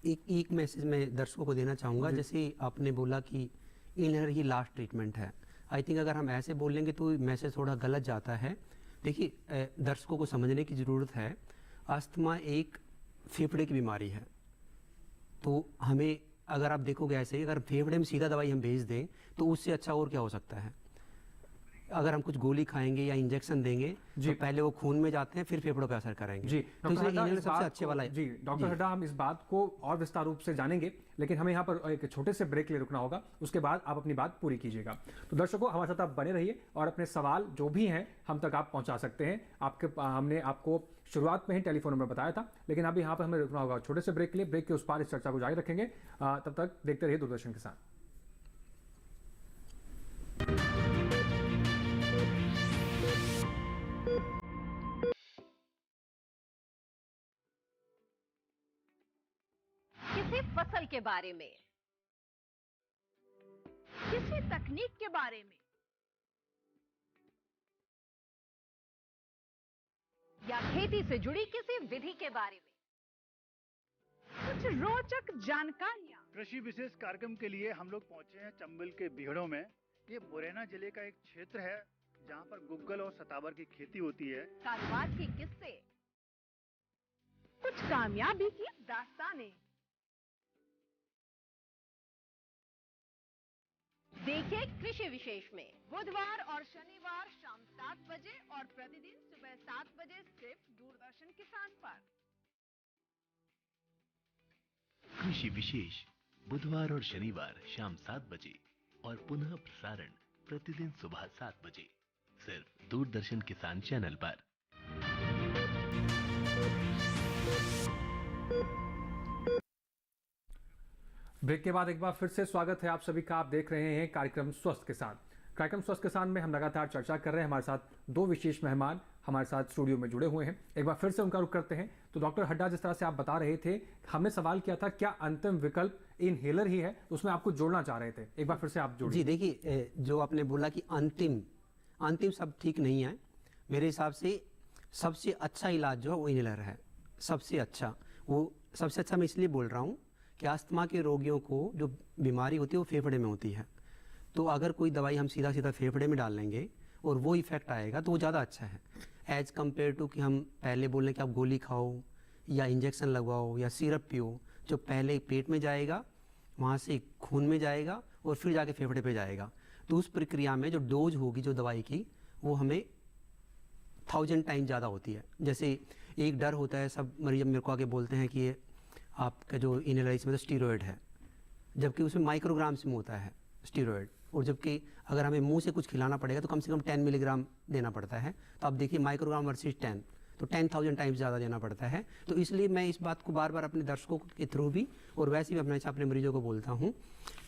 एक मैसेज मैं दर्शकों को देना चाहूँगा। जैसे आपने बोला कि इनहेलर ही लास्ट ट्रीटमेंट है, आई थिंक अगर हम ऐसे बोलेंगे तो मैसेज थोड़ा गलत जाता है। देखिए, दर्शकों को समझने की ज़रूरत है, अस्थमा एक फेफड़े की बीमारी है। तो हमें, अगर आप देखोगे ऐसे ही, अगर फेफड़े में सीधा दवाई हम भेज दें तो उससे अच्छा और क्या हो सकता है। अगर हम कुछ गोली खाएंगे या इंजेक्शन देंगे तो पहले वो खून में जाते हैं, फिर फेफड़ों पे असर करेंगे। जी, तो इसलिए इनहेलर सबसे अच्छे वाला है। जी, डॉक्टर हड्डा, हम इस बात को और विस्तार रूप से जानेंगे, लेकिन हमें यहाँ पर एक छोटे से ब्रेक ले रुकना होगा, उसके बाद आप अपनी बात पूरी कीजिएगा। तो दर्शकों, हमारे साथ आप बने रहिए और अपने सवाल जो भी हैं हम तक आप पहुँचा सकते हैं। हमने आपको शुरुआत में ही टेलीफोन नंबर बताया था, लेकिन अभी यहाँ पर हमें रुकना होगा छोटे से ब्रेक के लिए। ब्रेक के उस पार इस चर्चा को जारी रखेंगे। तब तक देखते रहिए दूरदर्शन के साथ। किसी फसल के बारे में, किसी तकनीक के बारे में, या खेती से जुड़ी किसी विधि के बारे में। कुछ रोचक जानकारियां। कृषि विशेष कार्यक्रम के लिए हम लोग पहुंचे हैं चंबल के बीहड़ों में। ये मुरैना जिले का एक क्षेत्र है जहां पर गुग्गल और सतावर की खेती होती है। कारोबार के किस्से, कुछ कामयाबी की दास्तानें। देखिए कृषि विशेष में बुधवार और शनिवार शाम 7 बजे और प्रतिदिन सुबह 7 बजे सिर्फ दूरदर्शन किसान पर। कृषि विशेष बुधवार और शनिवार शाम 7 बजे और पुनः प्रसारण प्रतिदिन सुबह 7 बजे सिर्फ दूरदर्शन किसान चैनल पर। ब्रेक के बाद एक बार फिर से स्वागत है आप सभी का। आप देख रहे हैं कार्यक्रम स्वस्थ किसान। कार्यक्रम स्वस्थ किसान में हम लगातार चर्चा कर रहे हैं। हमारे साथ दो विशेष मेहमान हमारे साथ स्टूडियो में जुड़े हुए हैं। एक बार फिर से उनका रुख करते हैं। तो डॉक्टर हड्डा, जिस तरह से आप बता रहे थे, हमने सवाल किया था क्या अंतिम विकल्प इनहेलर ही है, उसमें आपको जोड़ना चाह रहे थे। एक बार फिर से आप जोड़िए। जी देखिए, जो आपने बोला कि अंतिम सब ठीक नहीं है। मेरे हिसाब से सबसे अच्छा इलाज जो है वो इनहेलर है। सबसे अच्छा मैं इसलिए बोल रहा हूँ कि अस्थमा के रोगियों को जो बीमारी होती है वो फेफड़े में होती है। तो अगर कोई दवाई हम सीधा फेफड़े में डाल लेंगे और वो इफेक्ट आएगा तो वो ज़्यादा अच्छा है एज कम्पेयर टू कि हम पहले बोल रहे कि आप गोली खाओ या इंजेक्शन लगवाओ या सिरप पियो, जो पहले पेट में जाएगा, वहाँ से खून में जाएगा और फिर जाके फेफड़े पे जाएगा। तो उस प्रक्रिया में जो डोज होगी जो दवाई की वो हमें 1000 टाइम ज़्यादा होती है। जैसे एक डर होता है, सब मरीज मेरे को आके बोलते हैं कि ये आपका जो इनहेलर इसमें तो स्टीरॉयड है, जबकि उसमें माइक्रोग्राम्स में होता है स्टीरॉयड। और जबकि अगर हमें मुंह से कुछ खिलाना पड़ेगा तो कम से कम 10 मिलीग्राम देना पड़ता है। तो आप देखिए माइक्रोग्राम वर्सेस 10, तो 10,000 टाइम्स ज़्यादा देना पड़ता है। तो इसलिए मैं इस बात को बार बार अपने दर्शकों के थ्रू भी और वैसे भी अपने मरीजों को बोलता हूँ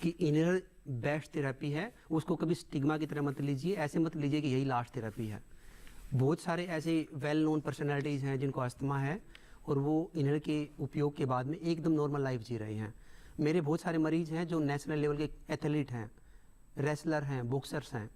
कि इनहेलर बेस्ट थेरेपी है। उसको कभी स्टिग्मा की तरह मत लीजिए, ऐसे मत लीजिए कि यही लास्ट थेरेपी है। बहुत सारे ऐसे वेल नोन पर्सनैलिटीज़ हैं जिनको अस्थमा है और वो इनहेलर के उपयोग के बाद में एकदम नॉर्मल लाइफ जी रहे हैं। मेरे बहुत सारे मरीज हैं जो नेशनल लेवल के एथलीट हैं, रेसलर हैं, बॉक्सर्स हैं,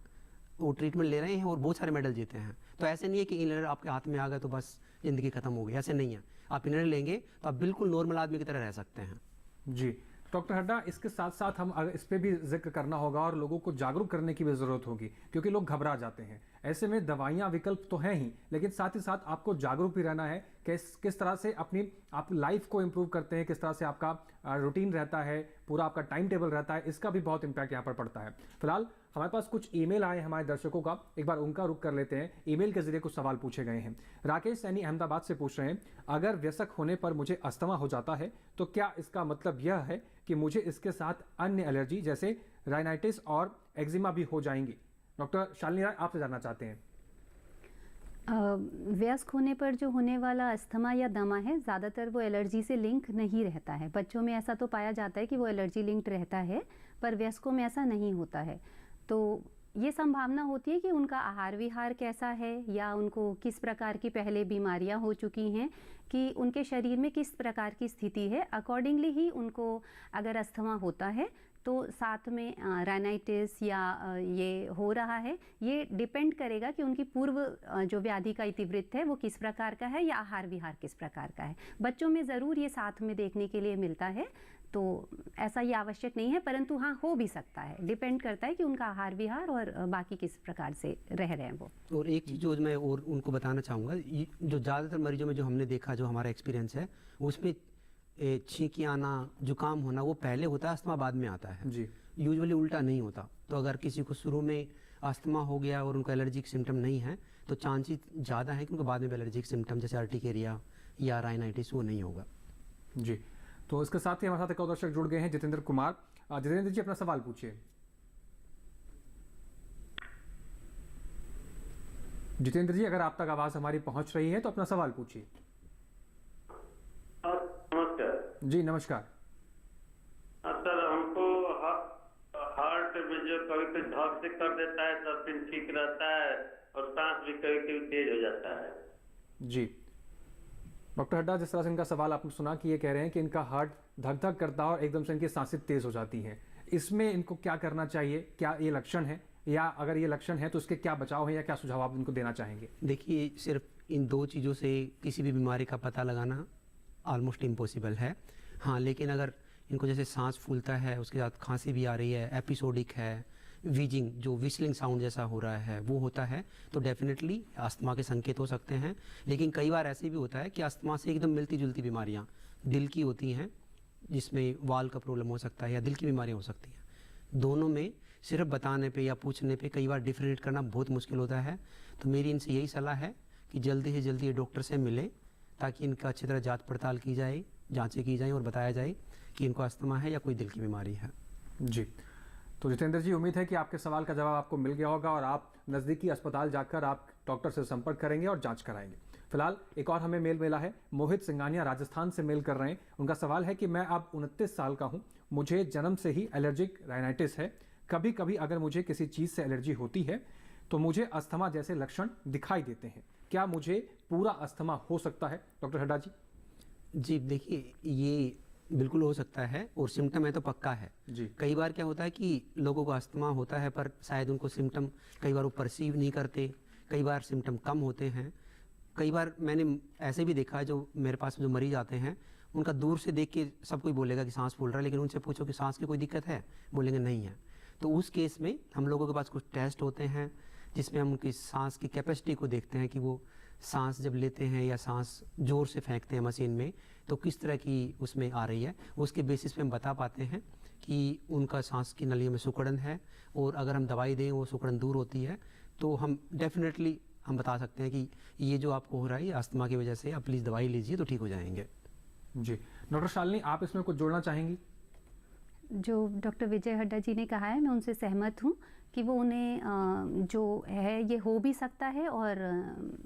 वो ट्रीटमेंट ले रहे हैं और बहुत सारे मेडल जीते हैं। तो ऐसे नहीं है कि इनहेलर आपके हाथ में आ गया तो बस ज़िंदगी ख़त्म हो गई, ऐसे नहीं है। आप इनहेलर लेंगे तो आप बिल्कुल नॉर्मल आदमी की तरह रह सकते हैं। जी डॉक्टर हड्डा, इसके साथ साथ हम इस पर भी जिक्र करना होगा और लोगों को जागरूक करने की भी ज़रूरत होगी, क्योंकि लोग घबरा जाते हैं। ऐसे में दवाइयाँ विकल्प तो हैं ही, लेकिन साथ ही साथ आपको जागरूक भी रहना है किस तरह से आप लाइफ को इम्प्रूव करते हैं, किस तरह से आपका रूटीन रहता है, पूरा आपका टाइम टेबल रहता है। इसका भी बहुत इम्पैक्ट यहाँ पर पड़ता है। फिलहाल हमारे पास कुछ ईमेल आए हमारे दर्शकों का, एक बार उनका रुख कर लेते हैं। ईमेल के जरिए कुछ सवाल पूछे गए हैं। राकेश सैनी अहमदाबाद से पूछ रहे हैं, अगर व्यसक होने पर मुझे अस्थमा हो जाता है तो क्या इसका मतलब यह है कि मुझे इसके साथ अन्य एलर्जी जैसे राइनाइटिस और एक्जिमा भी हो जाएंगी? डॉक्टर शालिनी राय आपसे जानना चाहते हैं। वयस्क होने पर जो होने वाला अस्थमा या दमा है, ज़्यादातर वो एलर्जी से लिंक नहीं रहता है। बच्चों में ऐसा तो पाया जाता है कि वो एलर्जी लिंक्ड रहता है, पर वयस्कों में ऐसा नहीं होता है। तो ये संभावना होती है कि उनका आहार विहार कैसा है या उनको किस प्रकार की पहले बीमारियां हो चुकी हैं, कि उनके शरीर में किस प्रकार की स्थिति है, अकॉर्डिंगली ही उनको अगर अस्थमा होता है तो साथ में राइनाइटिस या ये हो रहा है, ये डिपेंड करेगा कि उनकी पूर्व जो व्याधि का इतिवृत्त है वो किस प्रकार का है या आहार विहार किस प्रकार का है। बच्चों में ज़रूर ये साथ में देखने के लिए मिलता है, तो ऐसा ये आवश्यक नहीं है, परंतु हाँ हो भी सकता है। डिपेंड करता है कि उनका आहार विहार और बाकी किस प्रकार से रह रहे हैं वो। और एक चीज़ जो मैं और उनको बताना चाहूँगा, जो ज़्यादातर मरीजों में जो हमने देखा, जो हमारा एक्सपीरियंस है, उसमें छींकी आना, जुकाम होना वो पहले होता है, अस्थमा बाद में आता है जी। यूजुअली उल्टा नहीं होता। तो अगर किसी को शुरू में अस्थमा हो गया और उनको एलर्जिक सिम्टम नहीं है तो चांसेस ज़्यादा है कि उनको बाद में एलर्जिक सिम्टम जैसे अर्टिकेरिया या राइनाइटिस वो नहीं होगा। जी, तो इसके साथ ही हमारे साथ एक और दर्शक जुड़ गए हैं, जितेंद्र कुमार। जितेंद्र जी अपना सवाल पूछिए। जितेंद्र जी, अगर आप तक आवाज़ हमारी पहुंच रही है तो अपना सवाल पूछिए। नमस्कार जी नमस्कार। सर, हमको हार्ट में जो कभी कभी धक से कर देता है तब फिर ठीक रहता है और सांस भी कभी कभी तेज हो जाता है। जी डॉक्टर हड्डा, जिस तरह से इनका सवाल आपने सुना कि ये कह रहे हैं कि इनका हार्ट धक धक करता है और एकदम से इनकी सांसें तेज हो जाती हैं, इसमें इनको क्या करना चाहिए? क्या ये लक्षण है, या अगर ये लक्षण है तो उसके क्या बचाव है या क्या सुझाव आप इनको देना चाहेंगे? देखिए, सिर्फ इन दो चीज़ों से किसी भी बीमारी का पता लगाना ऑलमोस्ट इम्पॉसिबल है। हाँ, लेकिन अगर इनको जैसे सांस फूलता है, उसके साथ खांसी भी आ रही है, एपिसोडिक है, वीजिंग जो विस्लिंग साउंड जैसा हो रहा है वो होता है, तो डेफिनेटली अस्थमा के संकेत हो सकते हैं। लेकिन कई बार ऐसे भी होता है कि अस्थमा से एकदम मिलती जुलती बीमारियाँ दिल की होती हैं, जिसमें वाल का प्रॉब्लम हो सकता है या दिल की बीमारियाँ हो सकती हैं। दोनों में सिर्फ बताने पे या पूछने पे कई बार डिफरेंशिएट करना बहुत मुश्किल होता है। तो मेरी इनसे यही सलाह है कि जल्दी से जल्दी ये डॉक्टर से मिलें, ताकि इनका अच्छी तरह जांच पड़ताल की जाए, जांचें की जाएं और बताया जाए कि इनको अस्थमा है या कोई दिल की बीमारी है। जी, तो जितेंद्र जी, उम्मीद है कि आपके सवाल का जवाब आपको मिल गया होगा और आप नज़दीकी अस्पताल जाकर आप डॉक्टर से संपर्क करेंगे और जांच कराएंगे। फिलहाल एक और हमें मेल मिला है, मोहित सिंघानिया राजस्थान से मेल कर रहे हैं। उनका सवाल है कि मैं अब 29 साल का हूं, मुझे जन्म से ही एलर्जिक राइनाइटिस है। कभी कभी अगर मुझे किसी चीज़ से एलर्जी होती है तो मुझे अस्थमा जैसे लक्षण दिखाई देते हैं। क्या मुझे पूरा अस्थमा हो सकता है डॉक्टर हड्डा जी? जी देखिए, ये बिल्कुल हो सकता है और सिम्टम है तो पक्का है जी। कई बार क्या होता है कि लोगों को अस्थमा होता है पर शायद उनको सिम्टम कई बार वो परसीव नहीं करते, कई बार सिम्टम कम होते हैं। कई बार मैंने ऐसे भी देखा है, जो मेरे पास जो मरीज आते हैं उनका दूर से देख के सब कोई बोलेगा कि सांस फूल रहा है, लेकिन उनसे पूछो कि सांस की कोई दिक्कत है, बोलेंगे नहीं है। तो उस केस में हम लोगों के पास कुछ टेस्ट होते हैं जिसमें हम उनकी सांस की कैपेसिटी को देखते हैं कि वो सांस जब लेते हैं या सांस जोर से फेंकते हैं मशीन में तो किस तरह की उसमें आ रही है। उसके बेसिस पे हम बता पाते हैं कि उनका सांस की नलियों में सिकुड़न है, और अगर हम दवाई दें वो सिकुड़न दूर होती है तो हम डेफिनेटली हम बता सकते हैं कि ये जो आपको हो रहा है ये अस्थमा की वजह से, आप प्लीज़ दवाई लीजिए तो ठीक हो जाएंगे। जी, डॉक्टर शालिनी, आप इसमें कुछ जोड़ना चाहेंगी? जो डॉक्टर विजय हड्डा जी ने कहा है, मैं उनसे सहमत हूँ कि वो उन्हें जो है ये हो भी सकता है और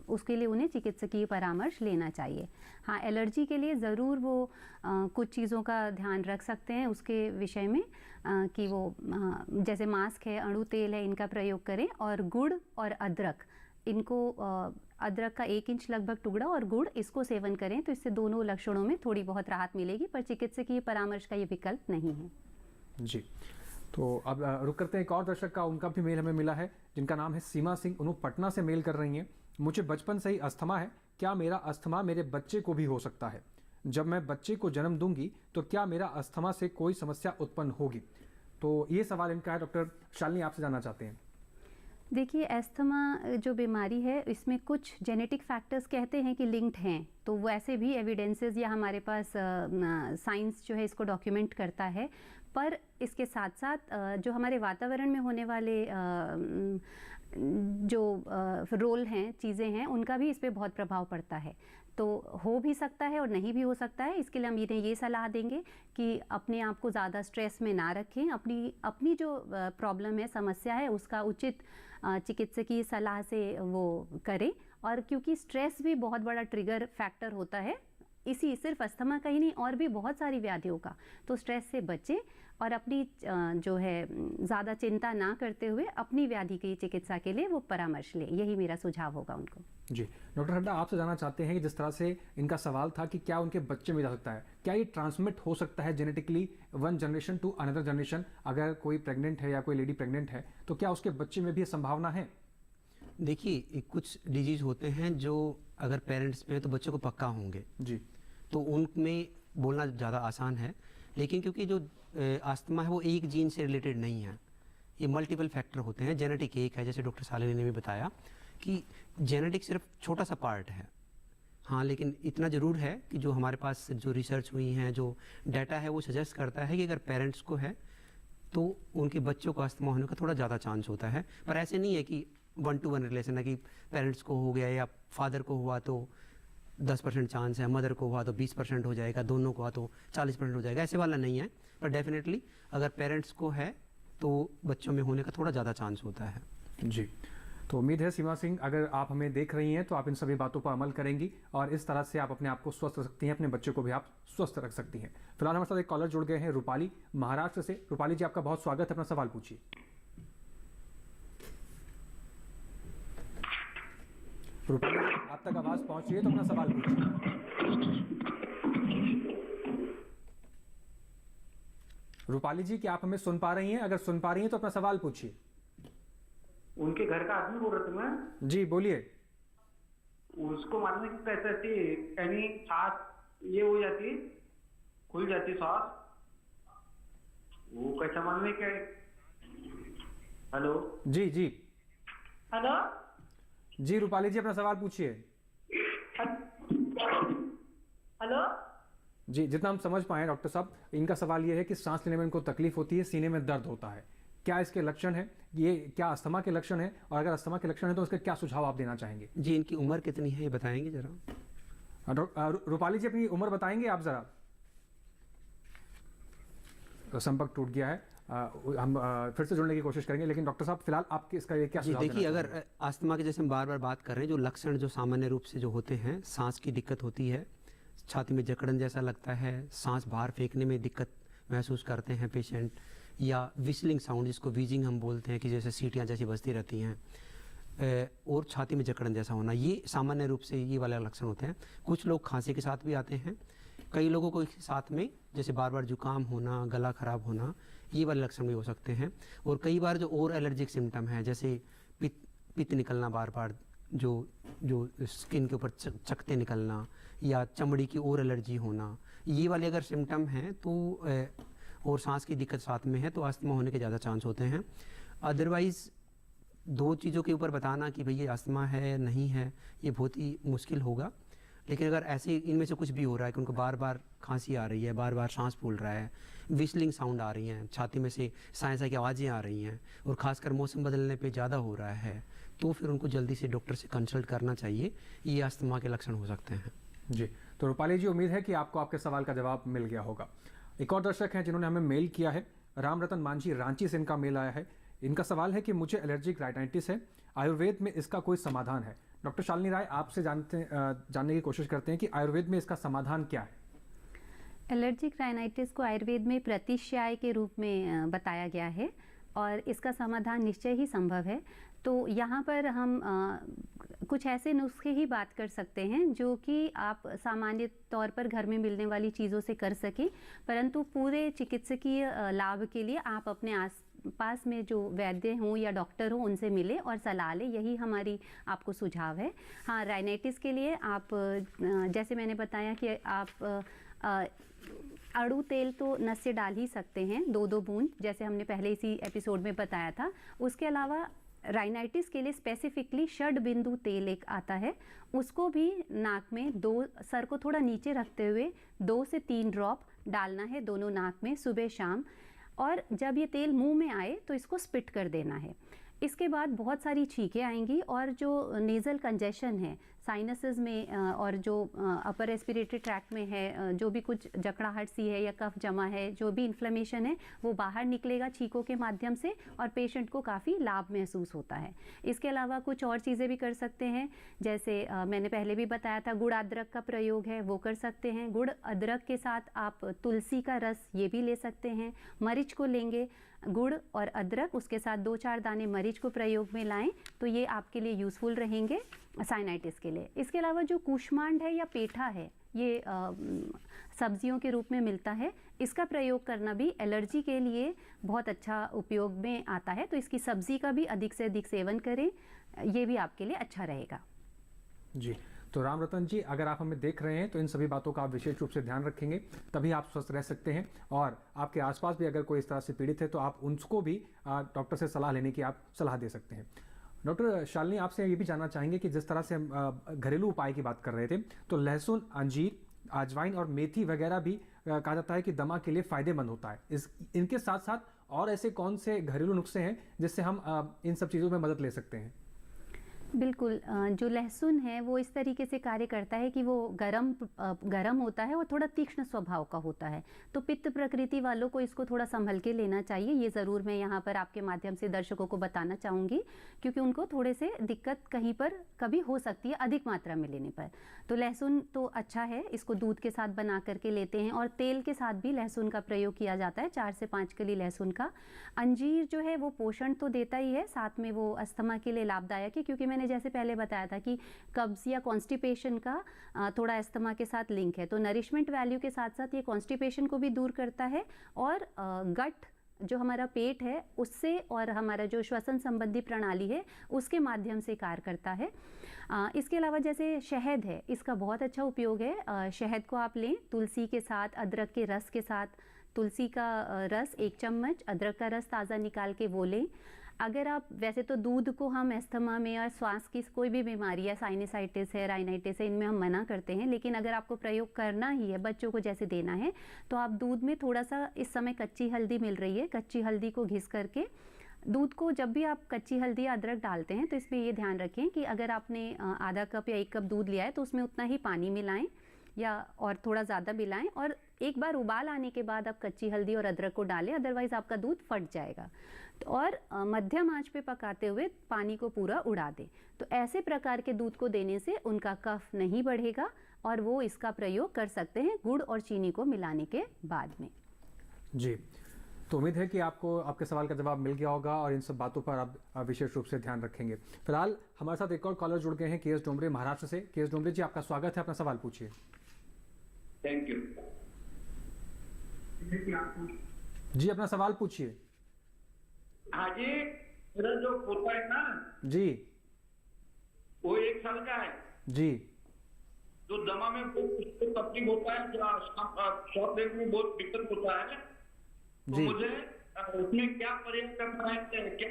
उसके लिए उन्हें चिकित्सकीय परामर्श लेना चाहिए। हाँ, एलर्जी के लिए ज़रूर वो कुछ चीज़ों का ध्यान रख सकते हैं उसके विषय में, कि वो जैसे मास्क है, अणु तेल है, इनका प्रयोग करें, और गुड़ और अदरक, इनको अदरक का 1 इंच लगभग टुकड़ा और गुड़, इसको सेवन करें तो इससे दोनों लक्षणों में थोड़ी बहुत राहत मिलेगी, पर चिकित्सकीय परामर्श का ये विकल्प नहीं है। जी, तो अब रुक करते हैं एक और दर्शक का, उनका भी मेल हमें मिला है, जिनका नाम है सीमा सिंह। उन्होंने पटना से मेल कर रही हैं। मुझे बचपन से ही अस्थमा है, क्या मेरा अस्थमा मेरे बच्चे को भी हो सकता है? जब मैं बच्चे को जन्म दूंगी तो क्या मेरा अस्थमा से कोई समस्या उत्पन्न होगी? तो ये सवाल इनका है। डॉक्टर शालिनी, आपसे जानना चाहते हैं। देखिए, अस्थमा जो बीमारी है इसमें कुछ जेनेटिक फैक्टर्स कहते हैं कि लिंक्ड हैं, तो वैसे भी एविडेंसेस या हमारे पास साइंस जो है इसको डॉक्यूमेंट करता है। पर इसके साथ साथ जो हमारे वातावरण में होने वाले जो रोल हैं, चीज़ें हैं, उनका भी इस पे बहुत प्रभाव पड़ता है। तो हो भी सकता है और नहीं भी हो सकता है। इसके लिए हम इन्हें ये सलाह देंगे कि अपने आप को ज़्यादा स्ट्रेस में ना रखें, अपनी जो प्रॉब्लम है, समस्या है, उसका उचित चिकित्सकीय सलाह से वो करें। और क्योंकि स्ट्रेस भी बहुत बड़ा ट्रिगर फैक्टर होता है, इसी सिर्फ अस्थमा का ही नहीं और भी बहुत सारी व्याधियों का, तो स्ट्रेस से बचें और अपनी जो है ज़्यादा चिंता ना करते हुए अपनी व्याधि की चिकित्सा के लिए वो परामर्श लें। यही मेरा सुझाव होगा उनको। जी, डॉक्टर हड्डा, आपसे जानना चाहते हैं कि जिस तरह से इनका सवाल था कि क्या उनके बच्चे में जा सकता है, क्या ये ट्रांसमिट हो सकता है genetically one generation to another generation? अगर कोई प्रेग्नेंट है या कोई लेडी प्रेग्नेंट है तो क्या उसके बच्चे में भी ये संभावना है? देखिए, कुछ डिजीज होते हैं जो अगर पेरेंट्स में है तो बच्चों को पक्का होंगे जी, तो उनमें बोलना ज़्यादा आसान है। लेकिन क्योंकि जो अस्थमा है वो एक जीन से रिलेटेड नहीं है, ये मल्टीपल फैक्टर होते हैं। जेनेटिक एक है, जैसे डॉक्टर शालिनी ने भी बताया कि जेनेटिक सिर्फ छोटा सा पार्ट है। हाँ, लेकिन इतना ज़रूर है कि जो हमारे पास जो रिसर्च हुई हैं, जो डाटा है, वो सजेस्ट करता है कि अगर पेरेंट्स को है तो उनके बच्चों को अस्थमा होने का थोड़ा ज़्यादा चांस होता है। पर ऐसे नहीं है कि 1-to-1 रिलेशन है कि पेरेंट्स को हो गया या फादर को हुआ तो 10% चांस है, मदर को हुआ तो 20% हो जाएगा, दोनों को हुआ तो 40% हो जाएगा, ऐसे वाला नहीं है। पर डेफिनेटली अगर पेरेंट्स को है तो बच्चों में होने का थोड़ा ज़्यादा चांस होता है। जी, तो उम्मीद है सीमा सिंह, अगर आप हमें देख रही हैं तो आप इन सभी बातों पर अमल करेंगी और इस तरह से आप अपने आप को स्वस्थ रख सकती हैं, अपने बच्चे को भी आप स्वस्थ रख सकती हैं। फिलहाल हमारे साथ एक कॉलर जुड़ गए हैं, रूपाली महाराष्ट्र से। रूपाली जी, आपका बहुत स्वागत है, अपना सवाल पूछिए। रूपाली, आप तक आवाज पहुंच रही है तो अपना सवाल पूछिए। रूपाली जी, क्या आप हमें सुन पा रही हैं? अगर सुन पा रही हैं तो अपना सवाल पूछिए। उनके घर का आदमी बोल रहे थे मैं। जी, बोलिए। उसको मारने की कैसे थी, कहीं सांस ये हो जाती, खुल जाती सांस, वो कैसा मारने के। हेलो जी जी हेलो जी, रूपाली जी अपना सवाल पूछिए। हेलो जी, जितना हम समझ पाए डॉक्टर साहब, इनका सवाल ये है कि सांस लेने में इनको तकलीफ होती है, सीने में दर्द होता है, क्या इसके लक्षण है, ये क्या अस्थमा के लक्षण है, और अगर अस्थमा के लक्षण है तो उसके क्या सुझाव आप देना चाहेंगे? जी, इनकी उम्र कितनी है ये बताएंगे जरा। रूपाली जी अपनी उम्र बताएंगे आप जरा। संपर्क टूट गया है, हम फिर से जुड़ने की कोशिश करेंगे, लेकिन डॉक्टर साहब फिलहाल आपके इसका ये क्या सुझाव? देखिए, अगर अस्थमा के जैसे हम बार बार बात कर रहे हैं, जो लक्षण जो सामान्य रूप से जो होते हैं, सांस की दिक्कत होती है, छाती में जकड़न जैसा लगता है, सांस बाहर फेंकने में दिक्कत महसूस करते हैं पेशेंट, या विस्लिंग साउंड जिसको वीजिंग हम बोलते हैं कि जैसे सीटियाँ जैसी बजती रहती हैं, और छाती में जकड़न जैसा होना, ये सामान्य रूप से ये वाले लक्षण होते हैं। कुछ लोग खांसी के साथ भी आते हैं, कई लोगों को साथ में जैसे बार बार जुकाम होना, गला खराब होना, ये वाले लक्षण भी हो सकते हैं। और कई बार जो और एलर्जिक सिम्टम है, जैसे पित्त निकलना बार बार, जो स्किन के ऊपर चकते निकलना, या चमड़ी की और एलर्जी होना, ये वाले अगर सिम्टम हैं तो और सांस की दिक्कत साथ में है तो अस्थमा होने के ज़्यादा चांस होते हैं। अदरवाइज़ दो चीज़ों के ऊपर बताना कि भई ये अस्थमा है नहीं है, ये बहुत ही मुश्किल होगा। लेकिन अगर ऐसे इनमें से कुछ भी हो रहा है कि उनको बार बार खांसी आ रही है, बार बार सांस फूल रहा है, विस्लिंग साउंड आ रही हैं, छाती में से साए की आवाज़ें आ रही हैं, और ख़ासकर मौसम बदलने पे ज़्यादा हो रहा है, तो फिर उनको जल्दी से डॉक्टर से कंसल्ट करना चाहिए। ये अस्थमा के लक्षण हो सकते हैं। जी, तो रूपाली जी, उम्मीद है कि आपको आपके सवाल का जवाब मिल गया होगा। एक और दर्शक हैं जिन्होंने हमें मेल किया है, राम रतन मांझी, रांची से इनका मेल आया है। इनका सवाल है कि मुझे एलर्जिक राइनाइटिस है, आयुर्वेद में इसका कोई समाधान है? डॉक्टर शालिनी राय, आपसे जानने की कोशिश करते हैं कि आयुर्वेद में इसका समाधान क्या है? एलर्जिक राइनाइटिस को आयुर्वेद में प्रतिश्याय के रूप में बताया गया है, और इसका समाधान निश्चय ही संभव है। तो यहाँ पर हम कुछ ऐसे नुस्खे ही बात कर सकते हैं जो कि आप सामान्य तौर पर घर में मिलने वाली चीज़ों से कर सकें, परंतु पूरे चिकित्सकीय लाभ के लिए आप अपने पास में जो वैद्य हों या डॉक्टर हों उनसे मिलें और सलाह लें, यही हमारी आपको सुझाव है। हाँ, राइनाइटिस के लिए आप जैसे मैंने बताया कि आप अड़ू तेल तो नस से डाल ही सकते हैं, 2-2 बूंद, जैसे हमने पहले इसी एपिसोड में बताया था। उसके अलावा राइनाइटिस के लिए स्पेसिफिकली षड बिंदु तेल एक आता है, उसको भी नाक में सर को थोड़ा नीचे रखते हुए 2 से 3 ड्रॉप डालना है दोनों नाक में सुबह शाम, और जब ये तेल मुंह में आए तो इसको स्पिट कर देना है। इसके बाद बहुत सारी छींकें आएंगी, और जो नेज़ल कंजेशन है साइनसेस में और जो अपर रेस्पिरेटरी ट्रैक्ट में है, जो भी कुछ जकड़ाहट सी है या कफ जमा है, जो भी इन्फ्लेमेशन है वो बाहर निकलेगा छींकों के माध्यम से, और पेशेंट को काफ़ी लाभ महसूस होता है। इसके अलावा कुछ और चीज़ें भी कर सकते हैं, जैसे मैंने पहले भी बताया था, गुड़ अदरक का प्रयोग है वो कर सकते हैं। गुड़ अदरक के साथ आप तुलसी का रस ये भी ले सकते हैं। मरीच को लेंगे, गुड़ और अदरक, उसके साथ 2-4 दाने मरीच को प्रयोग में लाएं तो ये आपके लिए यूज़फुल रहेंगे साइनाइटिस के लिए। इसके अलावा जो कूष्मांड है या पेठा है, ये सब्जियों के रूप में मिलता है, इसका प्रयोग करना भी एलर्जी के लिए बहुत अच्छा उपयोग में आता है, तो इसकी सब्जी का भी अधिक से अधिक सेवन करें, ये भी आपके लिए अच्छा रहेगा। जी, तो राम रतन जी, अगर आप हमें देख रहे हैं तो इन सभी बातों का आप विशेष रूप से ध्यान रखेंगे, तभी आप स्वस्थ रह सकते हैं। और आपके आसपास भी अगर कोई इस तरह से पीड़ित है तो आप उनको भी डॉक्टर से सलाह लेने की आप सलाह दे सकते हैं। डॉक्टर शालिनी, आपसे ये भी जानना चाहेंगे कि जिस तरह से हम घरेलू उपाय की बात कर रहे थे, तो लहसुन, अंजीर, अजवाइन और मेथी वगैरह भी कहा जाता है कि दमा के लिए फ़ायदेमंद होता है। इनके साथ साथ और ऐसे कौन से घरेलू नुस्खे हैं जिससे हम इन सब चीज़ों में मदद ले सकते हैं? बिल्कुल, जो लहसुन है वो इस तरीके से कार्य करता है कि वो गरम होता है और थोड़ा तीक्ष्ण स्वभाव का होता है, तो पित्त प्रकृति वालों को इसको थोड़ा संभल के लेना चाहिए। ये ज़रूर मैं यहाँ पर आपके माध्यम से दर्शकों को बताना चाहूँगी, क्योंकि उनको थोड़े से दिक्कत कहीं पर कभी हो सकती है अधिक मात्रा में लेने पर। तो लहसुन तो अच्छा है, इसको दूध के साथ बना करके लेते हैं, और तेल के साथ भी लहसुन का प्रयोग किया जाता है, 4 से 5 कली लहसुन का। अंजीर जो है वो पोषण तो देता ही है, साथ में वो अस्थमा के लिए लाभदायक है, क्योंकि मैंने जैसे पहले बताया था कि कब्ज या कॉन्स्टिपेशन का थोड़ा अस्थमा के साथ लिंक है, तो नरिशमेंट वैल्यू के साथ साथ ये कॉन्स्टिपेशन को भी दूर करता है, और गट जो हमारा पेट है उससे और हमारा जो श्वसन संबंधी प्रणाली है उसके माध्यम से कार्य करता है। इसके अलावा जैसे शहद है, इसका बहुत अच्छा उपयोग है। शहद को आप लें तुलसी के साथ, अदरक के रस के साथ। तुलसी का रस 1 चम्मच, अदरक का रस ताज़ा निकाल के वो लें। अगर आप वैसे तो दूध को हम अस्थमा में और श्वास की कोई भी बीमारी है, साइनसाइटिस है, राइनाइटिस है, इनमें हम मना करते हैं, लेकिन अगर आपको प्रयोग करना ही है, बच्चों को जैसे देना है, तो आप दूध में थोड़ा सा, इस समय कच्ची हल्दी मिल रही है, कच्ची हल्दी को घिस करके दूध को, जब भी आप कच्ची हल्दी या अदरक डालते हैं तो इसमें ये ध्यान रखें कि अगर आपने आधा कप या 1 कप दूध लिया है तो उसमें उतना ही पानी मिलाएं या और थोड़ा ज़्यादा मिलाएं, और एक बार उबाल आने के बाद आप कच्ची हल्दी और अदरक को डालें, अदरवाइज़ आपका दूध फट जाएगा। तो और मध्यम आंच पे पकाते हुए पानी को पूरा उड़ा दें। तो ऐसे प्रकार के दूध को देने से उनका कफ नहीं बढ़ेगा और वो इसका प्रयोग कर सकते हैं गुड़ और चीनी को मिलाने के बाद में। जी, तो उम्मीद है कि आपको आपके सवाल का जवाब मिल गया होगा और इन सब बातों पर आप विशेष रूप से ध्यान रखेंगे। फिलहाल हमारे साथ एक और कॉलर जुड़ गए हैं, केएस डोमरे महाराष्ट्र से। केएस डोमरे जी, आपका स्वागत है, अपना सवाल पूछिए। थैंक यू जी, अपना सवाल पूछिए। हाँ जी, मेरा जो पोता है ना जी, वो 1 साल का है जी, तो दमा में बहुत तकलीफ होता है, शॉर्ट लेग में बहुत दिक्कत होता है, तो जी, मुझे उसमें क्या प्रयोग करना है, क्या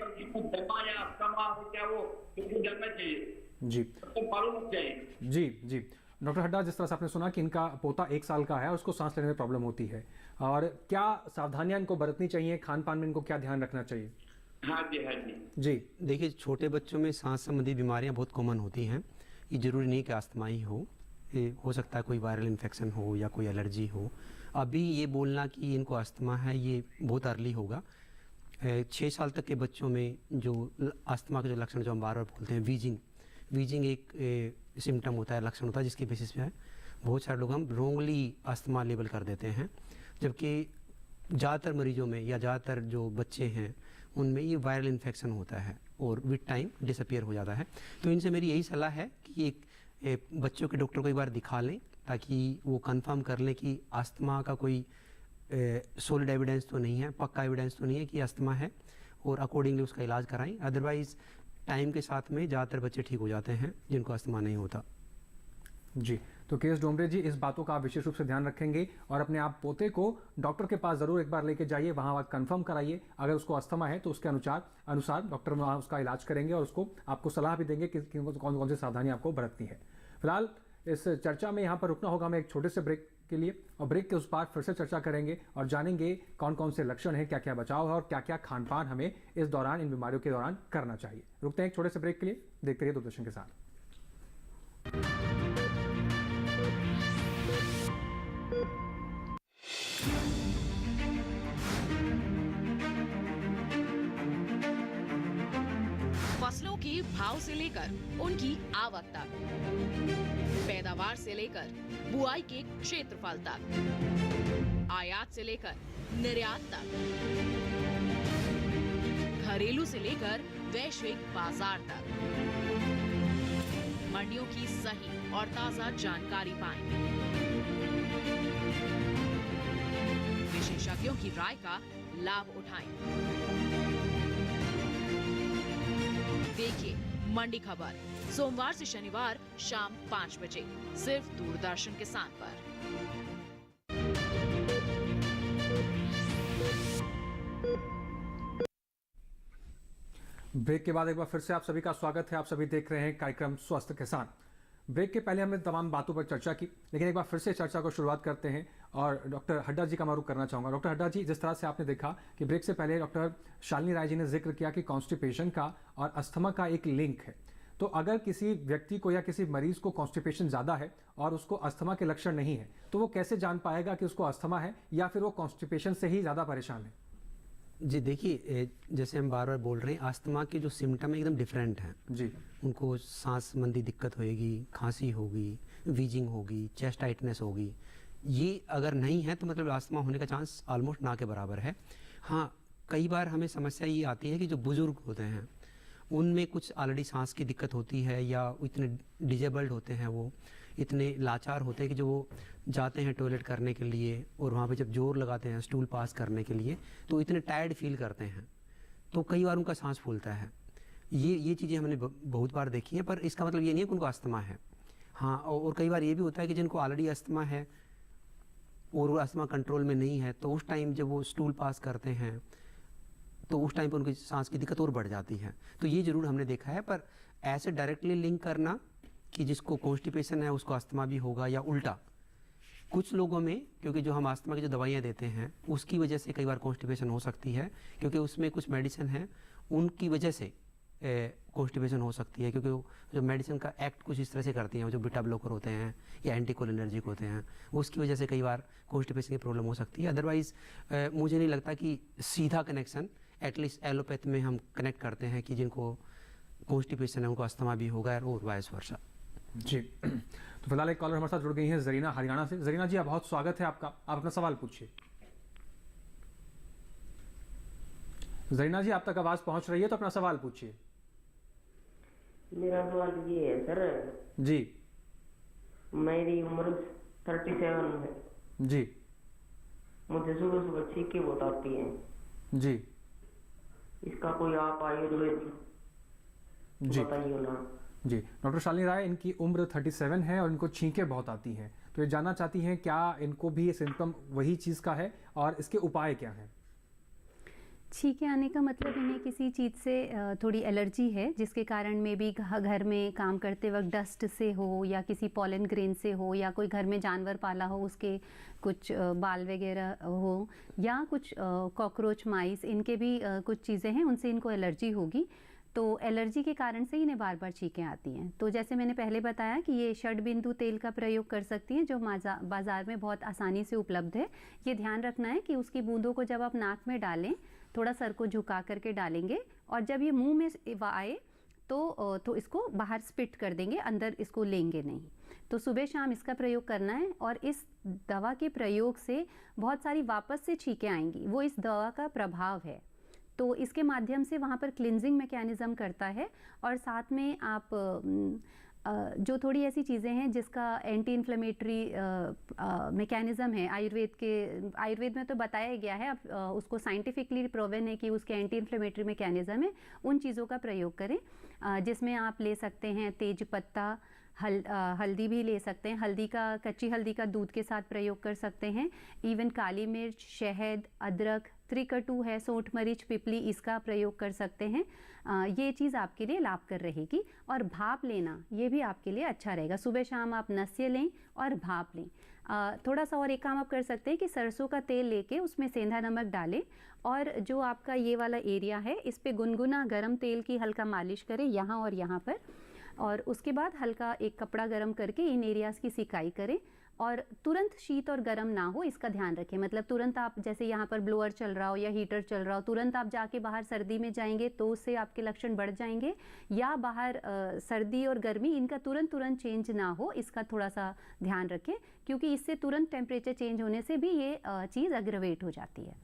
दमा या अस्थमा क्या वो जानना चाहिए जी, तो मालूम चाहिए। जी, जी। डॉक्टर हड्डा, जिस तरह से आपने सुना कि इनका पोता 1 साल का है और उसको सांस लेने में प्रॉब्लम होती है, और क्या सावधानियां इनको बरतनी चाहिए, खान पान में इनको क्या ध्यान रखना चाहिए? हाँ जी, हाँ जी। जी, देखिए छोटे बच्चों में सांस संबंधी बीमारियां बहुत कॉमन होती हैं। ये ज़रूरी नहीं कि अस्थमा ही हो, ये हो सकता है कोई वायरल इन्फेक्शन हो या कोई एलर्जी हो। अभी ये बोलना कि इनको अस्थमा है ये बहुत अर्ली होगा। 6 साल तक के बच्चों में जो अस्थमा के जो लक्षण जो हम बार बार बोलते हैं, वीजिंग एक सिम्टम होता है, लक्षण होता है, जिसके बेसिस पे है बहुत सारे लोग हम रोंगली अस्थमा लेबल कर देते हैं, जबकि ज़्यादातर मरीजों में या ज़्यादातर जो बच्चे हैं उनमें ये वायरल इन्फेक्शन होता है और विद टाइम डिसअपियर हो जाता है। तो इनसे मेरी यही सलाह है कि एक बच्चों के डॉक्टर को एक बार दिखा लें, ताकि वो कंफर्म कर लें कि अस्थमा का कोई सॉलिड एविडेंस तो नहीं है, पक्का एविडेंस तो नहीं है कि अस्थमा है, और अकॉर्डिंगली उसका इलाज कराएं। अदरवाइज़ टाइम के साथ में ज़्यादातर बच्चे ठीक हो जाते हैं जिनको अस्थमा नहीं होता। जी, तो केएस डोमरे जी, इस बातों का आप विशेष रूप से ध्यान रखेंगे और अपने आप पोते को डॉक्टर के पास ज़रूर एक बार लेके जाइए, वहाँ कंफर्म कराइए। अगर उसको अस्थमा है तो उसके अनुसार डॉक्टर वहाँ उसका इलाज करेंगे और उसको आपको सलाह भी देंगे कि कौन कौन सी सावधानी आपको बरतनी है। फिलहाल इस चर्चा में यहाँ पर रुकना होगा हमें एक छोटे से ब्रेक के लिए, और ब्रेक के उस पार फिर से चर्चा करेंगे और जानेंगे कौन कौन से लक्षण हैं, क्या क्या बचाव है और क्या क्या खान पान हमें इस दौरान, इन बीमारियों के दौरान करना चाहिए। रुकते हैं एक छोटे से ब्रेक के लिए, देखते रहिए दूरदर्शन के साथ। फसलों के भाव से लेकर उनकी आवक तक, पैदावार से लेकर बुआई के क्षेत्रफल तक, आयात से लेकर निर्यात तक, घरेलू से लेकर वैश्विक बाजार तक, मंडियों की सही और ताजा जानकारी पाएं। विशेषज्ञों की राय का लाभ उठाएं। देखिए मंडी खबर सोमवार से शनिवार शाम 5 बजे सिर्फ दूरदर्शन किसान पर। ब्रेक के बाद एक बार फिर से आप सभी का स्वागत है। आप सभी देख रहे हैं कार्यक्रम स्वस्थ किसान। ब्रेक के पहले हमने तमाम बातों पर चर्चा की, लेकिन एक बार फिर से चर्चा को शुरुआत करते हैं और डॉक्टर हड्डा जी का मैं रुख करना चाहूँगा। डॉक्टर हड्डा जी, जिस तरह से आपने देखा कि ब्रेक से पहले डॉक्टर शालिनी राय जी ने जिक्र किया कि कॉन्स्टिपेशन का और अस्थमा का एक लिंक है, तो अगर किसी व्यक्ति को या किसी मरीज को कॉन्स्टिपेशन ज़्यादा है और उसको अस्थमा के लक्षण नहीं है, तो वो कैसे जान पाएगा कि उसको अस्थमा है या फिर वो कॉन्स्टिपेशन से ही ज़्यादा परेशान है? जी देखिए, जैसे हम बार बार बोल रहे हैं, अस्थमा के जो सिम्टम एकदम डिफरेंट हैं जी। उनको सांस संबंधी दिक्कत होगी, खांसी होगी, वीजिंग होगी, चेस्ट टाइटनेस होगी। ये अगर नहीं है तो मतलब अस्थमा होने का चांस ऑलमोस्ट ना के बराबर है। हाँ, कई बार हमें समस्या ये आती है कि जो बुजुर्ग होते हैं उनमें कुछ ऑलरेडी सांस की दिक्कत होती है, या इतने डिजेबल्ड होते हैं, वो इतने लाचार होते हैं कि जो वो जाते हैं टॉयलेट करने के लिए और वहाँ पे जब जोर लगाते हैं स्टूल पास करने के लिए तो इतने टायर्ड फील करते हैं, तो कई बार उनका सांस फूलता है। ये चीज़ें हमने बहुत बार देखी हैं, पर इसका मतलब ये नहीं है कि उनको अस्थमा है। हाँ, और कई बार ये भी होता है कि जिनको ऑलरेडी अस्थमा है और वो अस्थमा कंट्रोल में नहीं है, तो उस टाइम जब वो स्टूल पास करते हैं तो उस टाइम पर उनकी सांस की दिक्कत और बढ़ जाती है। तो ये ज़रूर हमने देखा है, पर ऐसे डायरेक्टली लिंक करना कि जिसको कॉन्स्टिपेशन है उसको अस्थमा भी होगा या उल्टा, कुछ लोगों में, क्योंकि जो हम अस्थमा की जो दवाइयाँ देते हैं उसकी वजह से कई बार कॉन्स्टिपेशन हो सकती है, क्योंकि उसमें कुछ मेडिसिन है उनकी वजह से कॉन्स्टिपेशन हो सकती है, क्योंकि जो मेडिसिन का एक्ट कुछ इस तरह से करती हैं, जो बीटा ब्लॉकर होते हैं या एंटीकोलिनर्जिक होते हैं, उसकी वजह से कई बार कॉन्स्टिपेशन की प्रॉब्लम हो सकती है। अदरवाइज़ मुझे नहीं लगता कि सीधा कनेक्शन एटलीस्ट एलोपैथ में हम कनेक्ट करते हैं कि जिनको कॉन्स्टिपेशन है उनको अस्थमा भी होगा और वाइस वर्सा। जी, तो फिलहाल एक कॉलर हमारे साथ जुड़ गई हैं जरीना हरियाणा से। जरीना जी, आप बहुत स्वागत है आपका, आप अपना सवाल पूछिए। जरीना जी, आप तक आवाज पहुंच रही है तो अपना सवाल पूछिए। मेरा सवाल ये है सर जी, मेरी उम्र 37 है जी, मुझे सुबह सुबह छींकें बहुत आती हैं जी, इसका कोई आप आयुर्वेद जी बताइए ना। जी, डॉक्टर शालिनी राय, इनकी उम्र 37 है और इनको छींकें बहुत आती हैं, तो ये जानना चाहती हैं क्या इनको भी ये सिम्टम वही चीज़ का है और इसके उपाय क्या हैं? छींके आने का मतलब इन्हें किसी चीज़ से थोड़ी एलर्जी है, जिसके कारण में भी घर में काम करते वक्त डस्ट से हो या किसी पॉलन ग्रेन से हो या कोई घर में जानवर पाला हो उसके कुछ बाल वगैरह हो या कुछ कॉकरोच माइस, इनके भी कुछ चीज़ें हैं उनसे इनको एलर्जी होगी। तो एलर्जी के कारण से इन्हें बार बार छींकें आती हैं। तो जैसे मैंने पहले बताया कि ये षडबिंदु तेल का प्रयोग कर सकती हैं, जो बाज़ार में बहुत आसानी से उपलब्ध है। ये ध्यान रखना है कि उसकी बूंदों को जब आप नाक में डालें, थोड़ा सर को झुका करके डालेंगे और जब ये मुंह में आए तो इसको बाहर स्पिट कर देंगे, अंदर इसको लेंगे नहीं। तो सुबह शाम इसका प्रयोग करना है और इस दवा के प्रयोग से बहुत सारी वापस से छींकें आएंगी, वो इस दवा का प्रभाव है। तो इसके माध्यम से वहाँ पर क्लिनजिंग मैकेनिज़्म करता है और साथ में आप जो थोड़ी ऐसी चीज़ें हैं जिसका एंटी इन्फ्लेमेटरी मैकेनिज़्म है, आयुर्वेद में तो बताया गया है, अब उसको साइंटिफिकली प्रूवन है कि उसके एंटी इन्फ्लेमेटरी मैकेनिज़्म है, उन चीज़ों का प्रयोग करें, जिसमें आप ले सकते हैं तेज पत्ता, हल्दी भी ले सकते हैं, कच्ची हल्दी का दूध के साथ प्रयोग कर सकते हैं, इवन काली मिर्च, शहद, अदरक, त्रिकटु है, सोंठ, मरीच, पिपली, इसका प्रयोग कर सकते हैं। ये चीज़ आपके लिए लाभकर रहेगी। और भाप लेना ये भी आपके लिए अच्छा रहेगा, सुबह शाम आप नस्य लें और भाप लें। थोड़ा सा और एक काम आप कर सकते हैं कि सरसों का तेल लेके उसमें सेंधा नमक डालें और जो आपका ये वाला एरिया है इस पे गुनगुना गरम तेल की हल्का मालिश करें, यहाँ और यहाँ पर, और उसके बाद हल्का एक कपड़ा गरम करके इन एरियाज़ की सिकाई करें और तुरंत शीत और गर्म ना हो इसका ध्यान रखें। मतलब तुरंत आप जैसे यहाँ पर ब्लोअर चल रहा हो या हीटर चल रहा हो, तुरंत आप जाके बाहर सर्दी में जाएंगे तो उससे आपके लक्षण बढ़ जाएंगे, या बाहर सर्दी और गर्मी इनका तुरंत चेंज ना हो, इसका थोड़ा सा ध्यान रखें, क्योंकि इससे तुरंत टेम्परेचर चेंज होने से भी ये चीज़ अग्रवेट हो जाती है।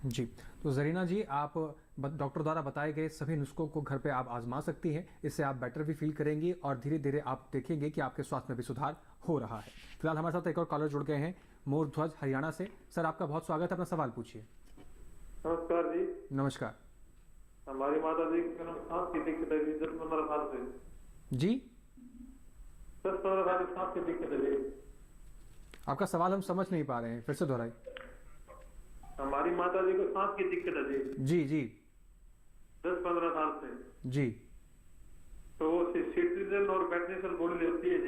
जी, तो जरीना जी, आप डॉक्टर द्वारा बताए गए सभी नुस्खों को घर पे आप आजमा सकती हैं, इससे आप बेटर भी फील करेंगी और धीरे धीरे आप देखेंगे कि आपके स्वास्थ्य में भी सुधार हो रहा है। फिलहाल हमारे साथ एक और कॉलर जुड़ गए हैं, मोर ध्वज हरियाणा से। सर, आपका बहुत स्वागत है, अपना सवाल पूछिए। नमस्कार जी। नमस्कार। हमारी माता जी को सांस की दिक्कत है 10-15 साल से। जी, 10-15 साल से सांस की दिक्कत है। आपका सवाल हम समझ नहीं पा रहे हैं, फिर से दोहराइए। हमारी माता जी को सांस की दिक्कत है जी जी 10-15 साल से जी। तो वो सिट्रिजिन और बेटनिसल गोली लेती है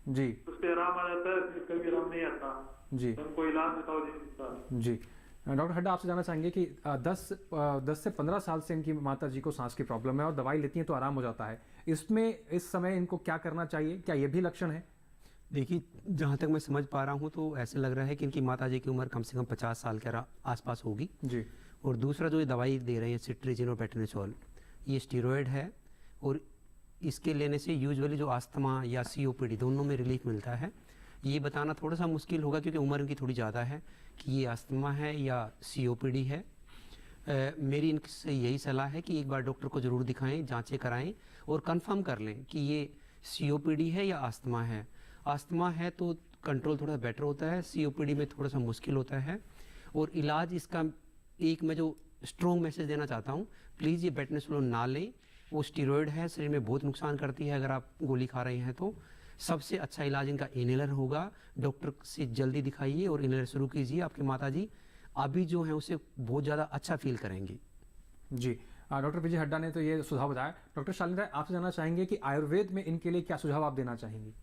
जी, उससे आराम आ जाता है, फिर कभी आराम नहीं आता जी। उनको इलाज बताओ जी। जी, डॉक्टर हड्डा, आपसे जानना चाहेंगे कि 10 से 15 साल से इनकी माता जी को सांस की प्रॉब्लम है और दवाई लेती हैं तो आराम हो जाता है, इसमें इस समय इनको क्या करना चाहिए, क्या ये भी लक्षण है? देखिए, जहाँ तक मैं समझ पा रहा हूँ तो ऐसे लग रहा है कि इनकी माताजी की उम्र कम से कम 50 साल के आसपास होगी जी। और दूसरा जो ये दवाई दे रहे हैं सिट्रिजिन और बेटनिसोल, ये स्टीरॉयड है और इसके लेने से यूजुअली जो अस्थमा या COPD दोनों में रिलीफ मिलता है। ये बताना थोड़ा सा मुश्किल होगा क्योंकि उम्र इनकी थोड़ी ज़्यादा है कि ये अस्थमा है या COPD है। मेरी इनसे यही सलाह है कि एक बार डॉक्टर को ज़रूर दिखाएं, जांचें कराएं और कंफर्म कर लें कि ये COPD है या अस्थमा है। अस्थमा है तो कंट्रोल थोड़ा बेटर होता है, COPD में थोड़ा सा मुश्किल होता है। और इलाज इसका एक मैं जो स्ट्रॉन्ग मैसेज देना चाहता हूँ, प्लीज़ ये बेटनिसोलोन ना लें, वो स्टीरॉयड है, शरीर में बहुत नुकसान करती है अगर आप गोली खा रहे हैं तो। सबसे अच्छा इलाज इनका इनहेलर होगा। डॉक्टर से जल्दी दिखाइए और इनहेलर शुरू कीजिए। आपकी माता जी अभी जो है उसे बहुत ज़्यादा अच्छा फील करेंगी। जी, डॉक्टर विजय हड्डा ने तो ये सुझाव बताया। डॉक्टर शालिनी राय, आपसे जानना चाहेंगे कि आयुर्वेद में इनके लिए क्या सुझाव आप देना चाहेंगी?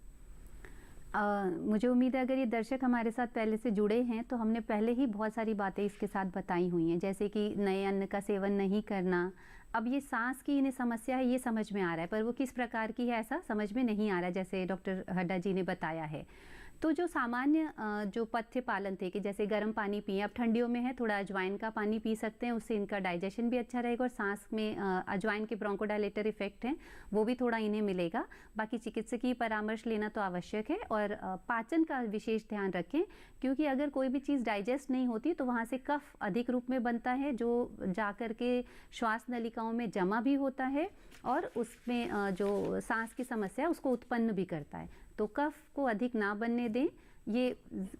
मुझे उम्मीद है अगर ये दर्शक हमारे साथ पहले से जुड़े हैं तो हमने पहले ही बहुत सारी बातें इसके साथ बताई हुई हैं, जैसे कि नए अन्न का सेवन नहीं करना। अब ये सांस की इन्हें समस्या है, ये समझ में आ रहा है, पर वो किस प्रकार की है ऐसा समझ में नहीं आ रहा है, जैसे डॉक्टर हड्डा जी ने बताया है। तो जो सामान्य जो पथ्य पालन थे कि जैसे गर्म पानी पिए, अब ठंडियों में है थोड़ा अजवाइन का पानी पी सकते हैं, उससे इनका डाइजेशन भी अच्छा रहेगा और सांस में अजवाइन के ब्रोंकोडायलेटर इफेक्ट हैं वो भी थोड़ा इन्हें मिलेगा। बाकी चिकित्सकीय परामर्श लेना तो आवश्यक है और पाचन का विशेष ध्यान रखें, क्योंकि अगर कोई भी चीज़ डाइजेस्ट नहीं होती तो वहाँ से कफ अधिक रूप में बनता है जो जाकर के श्वास नलिकाओं में जमा भी होता है और उसमें जो सांस की समस्या है उसको उत्पन्न भी करता है। तो कफ को अधिक ना बनने दें, ये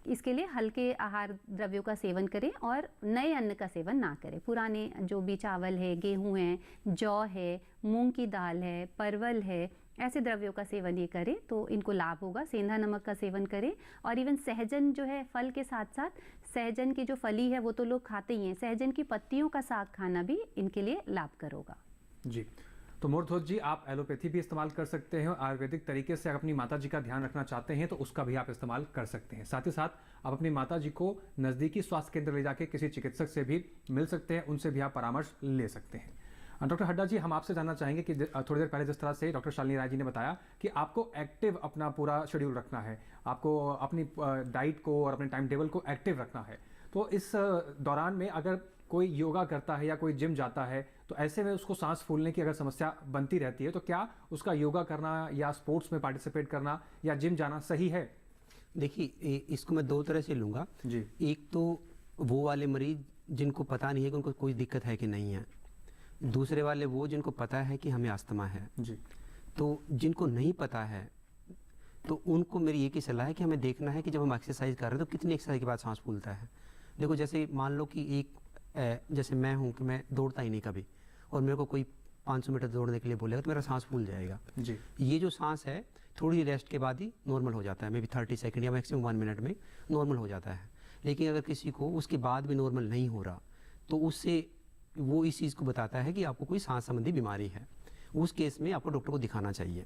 इसके लिए हल्के आहार द्रव्यों का सेवन करें और नए अन्न का सेवन ना करें। पुराने जो भी चावल है, गेहूं है, जौ है, मूंग की दाल है, परवल है, ऐसे द्रव्यों का सेवन ये करें तो इनको लाभ होगा। सेंधा नमक का सेवन करें और इवन सहजन जो है फल के साथ साथ सहजन की जो फली है वो तो लोग खाते ही हैं, सहजन की पत्तियों का साग खाना भी इनके लिए लाभकर होगा। जी, तो मोरध्वज जी, आप एलोपैथी भी इस्तेमाल कर सकते हैं, आयुर्वेदिक तरीके से अपनी माता जी का ध्यान रखना चाहते हैं तो उसका भी आप इस्तेमाल कर सकते हैं। साथ ही साथ आप अपनी माता जी को नज़दीकी स्वास्थ्य केंद्र ले जाके किसी चिकित्सक से भी मिल सकते हैं, उनसे भी आप परामर्श ले सकते हैं। डॉक्टर हड्डा जी, हम आपसे जानना चाहेंगे कि थोड़ी देर पहले जिस तरह से डॉक्टर शालिनी राय जी ने बताया कि आपको एक्टिव अपना पूरा शेड्यूल रखना है, आपको अपनी डाइट को और अपने टाइम टेबल को एक्टिव रखना है, तो इस दौरान में अगर कोई योगा करता है या कोई जिम जाता है तो ऐसे में उसको सांस फूलने की अगर समस्या बनती रहती है तो क्या उसका योगा करना या स्पोर्ट्स में पार्टिसिपेट करना या जिम जाना सही है? देखिए, इसको मैं दो तरह से लूँगा जी। एक तो वो वाले मरीज जिनको पता नहीं है कि उनको कोई दिक्कत है कि नहीं है, दूसरे वाले वो जिनको पता है कि हमें अस्थमा है जी। तो जिनको नहीं पता है तो उनको मेरी एक ही सलाह है कि हमें देखना है कि जब हम एक्सरसाइज कर रहे हैं तो कितनी एक्सरसाइज के बाद सांस फूलता है। देखो, जैसे मान लो कि जैसे मैं हूँ कि मैं दौड़ता ही नहीं कभी और मेरे को कोई 500 मीटर दौड़ने के लिए बोलेगा तो मेरा सांस फूल जाएगा जी। ये जो सांस है थोड़ी रेस्ट के बाद ही नॉर्मल हो जाता है, मे बी 30 सेकंड या मैक्सिमम 1 मिनट में नॉर्मल हो जाता है। लेकिन अगर किसी को उसके बाद भी नॉर्मल नहीं हो रहा तो उससे वो इस चीज़ को बताता है कि आपको कोई सांस संबंधी बीमारी है। उस केस में आपको डॉक्टर को दिखाना चाहिए।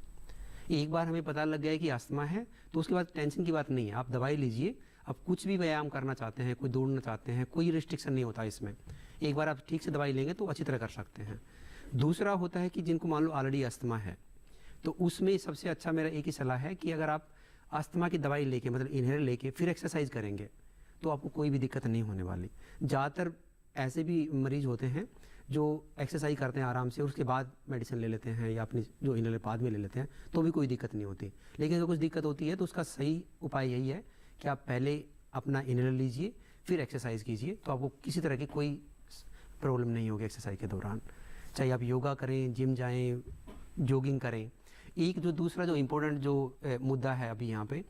एक बार हमें पता लग गया है कि अस्थमा है तो उसके बाद टेंशन की बात नहीं है, आप दवाई लीजिए। अब कुछ भी व्यायाम करना चाहते हैं, कोई दौड़ना चाहते हैं, कोई रिस्ट्रिक्शन नहीं होता इसमें। एक बार आप ठीक से दवाई लेंगे तो अच्छी तरह कर सकते हैं। दूसरा होता है कि जिनको मान लो ऑलरेडी अस्थमा है तो उसमें सबसे अच्छा मेरा एक ही सलाह है कि अगर आप अस्थमा की दवाई लेके मतलब इनहेलर लेके फिर एक्सरसाइज करेंगे तो आपको कोई भी दिक्कत नहीं होने वाली। ज़्यादातर ऐसे भी मरीज होते हैं जो एक्सरसाइज करते हैं आराम से, उसके बाद मेडिसिन ले लेते हैं या अपनी जो इनहेलर बाद में ले लेते हैं तो भी कोई दिक्कत नहीं होती। लेकिन अगर कुछ दिक्कत होती है तो उसका सही उपाय यही है कि आप पहले अपना इनहेलर लीजिए फिर एक्सरसाइज कीजिए, तो आपको किसी तरह की कोई प्रॉब्लम नहीं होगी एक्सरसाइज के दौरान। चाहे आप योगा करें, जिम जाएं, जॉगिंग करें। एक जो दूसरा जो इम्पोर्टेंट जो मुद्दा है अभी यहाँ पे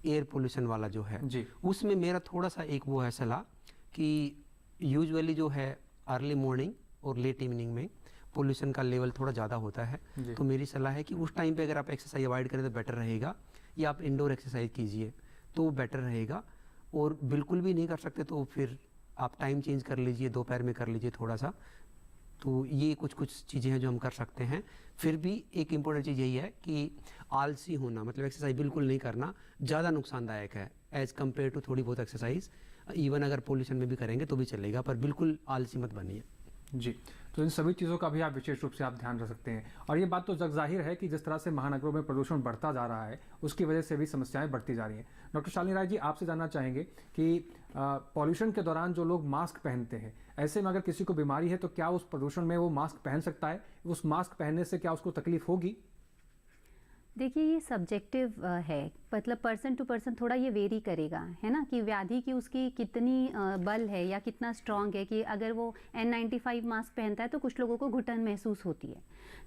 एयर पोल्यूशन वाला जो है जी, उसमें मेरा थोड़ा सा एक वो है सलाह कि यूजुअली जो है अर्ली मॉर्निंग और लेट इवनिंग में पोल्यूशन का लेवल थोड़ा ज़्यादा होता है। तो मेरी सलाह है कि उस टाइम पे अगर आप एक्सरसाइज अवॉइड करें तो बेटर रहेगा, या आप इंडोर एक्सरसाइज कीजिए तो बेटर रहेगा। और बिल्कुल भी नहीं कर सकते तो फिर आप टाइम चेंज कर लीजिए, दोपहर में कर लीजिए थोड़ा सा। तो ये कुछ चीज़ें हैं जो हम कर सकते हैं। फिर भी एक इम्पोर्टेंट चीज़ यही है कि आलसी होना मतलब एक्सरसाइज बिल्कुल नहीं करना ज़्यादा नुकसानदायक है एज़ कम्पेयर टू थोड़ी बहुत एक्सरसाइज। इवन अगर पोल्यूशन में भी करेंगे तो भी चलेगा, पर बिल्कुल आलसी मत बनिए जी। तो इन सभी चीज़ों का भी आप विशेष रूप से आप ध्यान रख सकते हैं। और ये बात तो जग जाहिर है कि जिस तरह से महानगरों में प्रदूषण बढ़ता जा रहा है उसकी वजह से भी समस्याएं बढ़ती जा रही हैं। डॉक्टर शालिनी राय जी, आपसे जानना चाहेंगे कि पॉल्यूशन के दौरान जो लोग मास्क पहनते हैं, ऐसे में अगर किसी को बीमारी है तो क्या उस प्रदूषण में वो मास्क पहन सकता है? उस मास्क पहनने से क्या उसको तकलीफ होगी? देखिए ये सब्जेक्टिव है, मतलब पर्सन टू पर्सन थोड़ा ये वेरी करेगा, है ना, कि व्याधि की उसकी कितनी बल है या कितना स्ट्रांग है। कि अगर वो N95 मास्क पहनता है तो कुछ लोगों को घुटन महसूस होती है,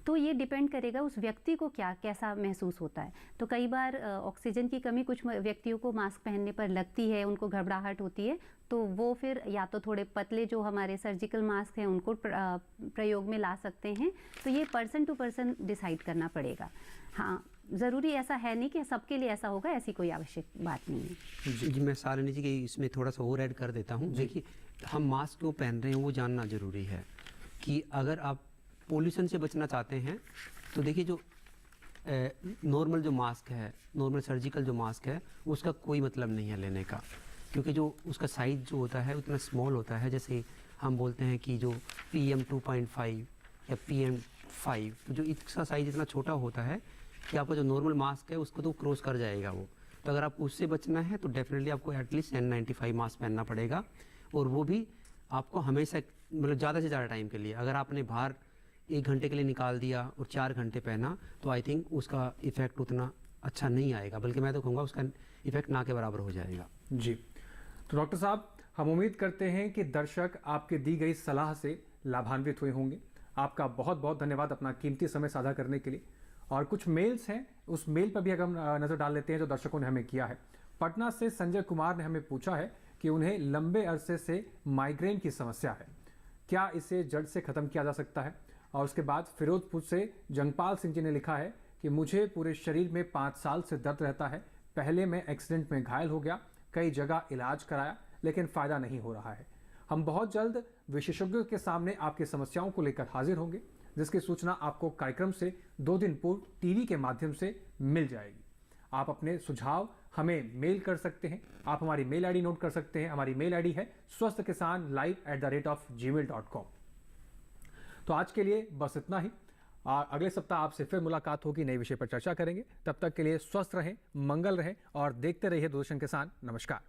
तो ये डिपेंड करेगा उस व्यक्ति को कैसा महसूस होता है। तो कई बार ऑक्सीजन की कमी कुछ व्यक्तियों को मास्क पहनने पर लगती है, उनको घबराहट होती है, तो वो फिर या तो थोड़े पतले जो हमारे सर्जिकल मास्क हैं उनको प्रयोग में ला सकते हैं। तो ये पर्सन टू पर्सन डिसाइड करना पड़ेगा। हाँ, ज़रूरी ऐसा है नहीं कि सबके लिए ऐसा होगा, ऐसी कोई आवश्यक बात नहीं है। जी मैं शालिनी जी कि इसमें थोड़ा सा और ऐड कर देता हूँ। देखिए हम मास्क क्यों पहन रहे हैं वो जानना ज़रूरी है कि अगर आप पोल्यूशन से बचना चाहते हैं तो देखिए जो नॉर्मल जो मास्क है, नॉर्मल सर्जिकल जो मास्क है, उसका कोई मतलब नहीं है लेने का, क्योंकि जो उसका साइज़ जो होता है उतना स्मॉल होता है। जैसे हम बोलते हैं कि जो PM 2.5 या PM 5, तो जो इसका साइज़ इतना छोटा होता है कि आपका जो नॉर्मल मास्क है उसको तो क्रॉस कर जाएगा वो। तो अगर आपको उससे बचना है तो डेफिनेटली आपको एटलीस्ट N95 मास्क पहनना पड़ेगा, और वो भी आपको हमेशा मतलब ज़्यादा से ज़्यादा टाइम के लिए। अगर आपने बाहर 1 घंटे के लिए निकाल दिया और 4 घंटे पहना तो आई थिंक उसका इफ़ेक्ट उतना अच्छा नहीं आएगा, बल्कि मैं तो कहूँगा उसका इफ़ेक्ट ना के बराबर हो जाएगा। जी, तो डॉक्टर साहब हम उम्मीद करते हैं कि दर्शक आपके दी गई सलाह से लाभान्वित हुए होंगे। आपका बहुत बहुत धन्यवाद अपना कीमती समय साझा करने के लिए। और कुछ मेल्स हैं, उस मेल पर भी अगर हम नज़र डाल लेते हैं जो दर्शकों ने हमें किया है। पटना से संजय कुमार ने हमें पूछा है कि उन्हें लंबे अरसे से माइग्रेन की समस्या है, क्या इसे जड़ से ख़त्म किया जा सकता है। और उसके बाद फिरोजपुर से जंगपाल सिंह जी ने लिखा है कि मुझे पूरे शरीर में 5 साल से दर्द रहता है। पहले मैं एक्सीडेंट में घायल हो गया, कई जगह इलाज कराया लेकिन फ़ायदा नहीं हो रहा है। हम बहुत जल्द विशेषज्ञों के सामने आपकी समस्याओं को लेकर हाजिर होंगे, जिसकी सूचना आपको कार्यक्रम से 2 दिन पूर्व टीवी के माध्यम से मिल जाएगी। आप अपने सुझाव हमें मेल कर सकते हैं। आप हमारी मेल आईडी नोट कर सकते हैं। हमारी मेल आईडी है swasthkisanlive@gmail.com। तो आज के लिए बस इतना ही। अगले सप्ताह आपसे फिर मुलाकात होगी, नए विषय पर चर्चा करेंगे। तब तक के लिए स्वस्थ रहें, मंगल रहें और देखते रहिए दूरदर्शन किसान। नमस्कार।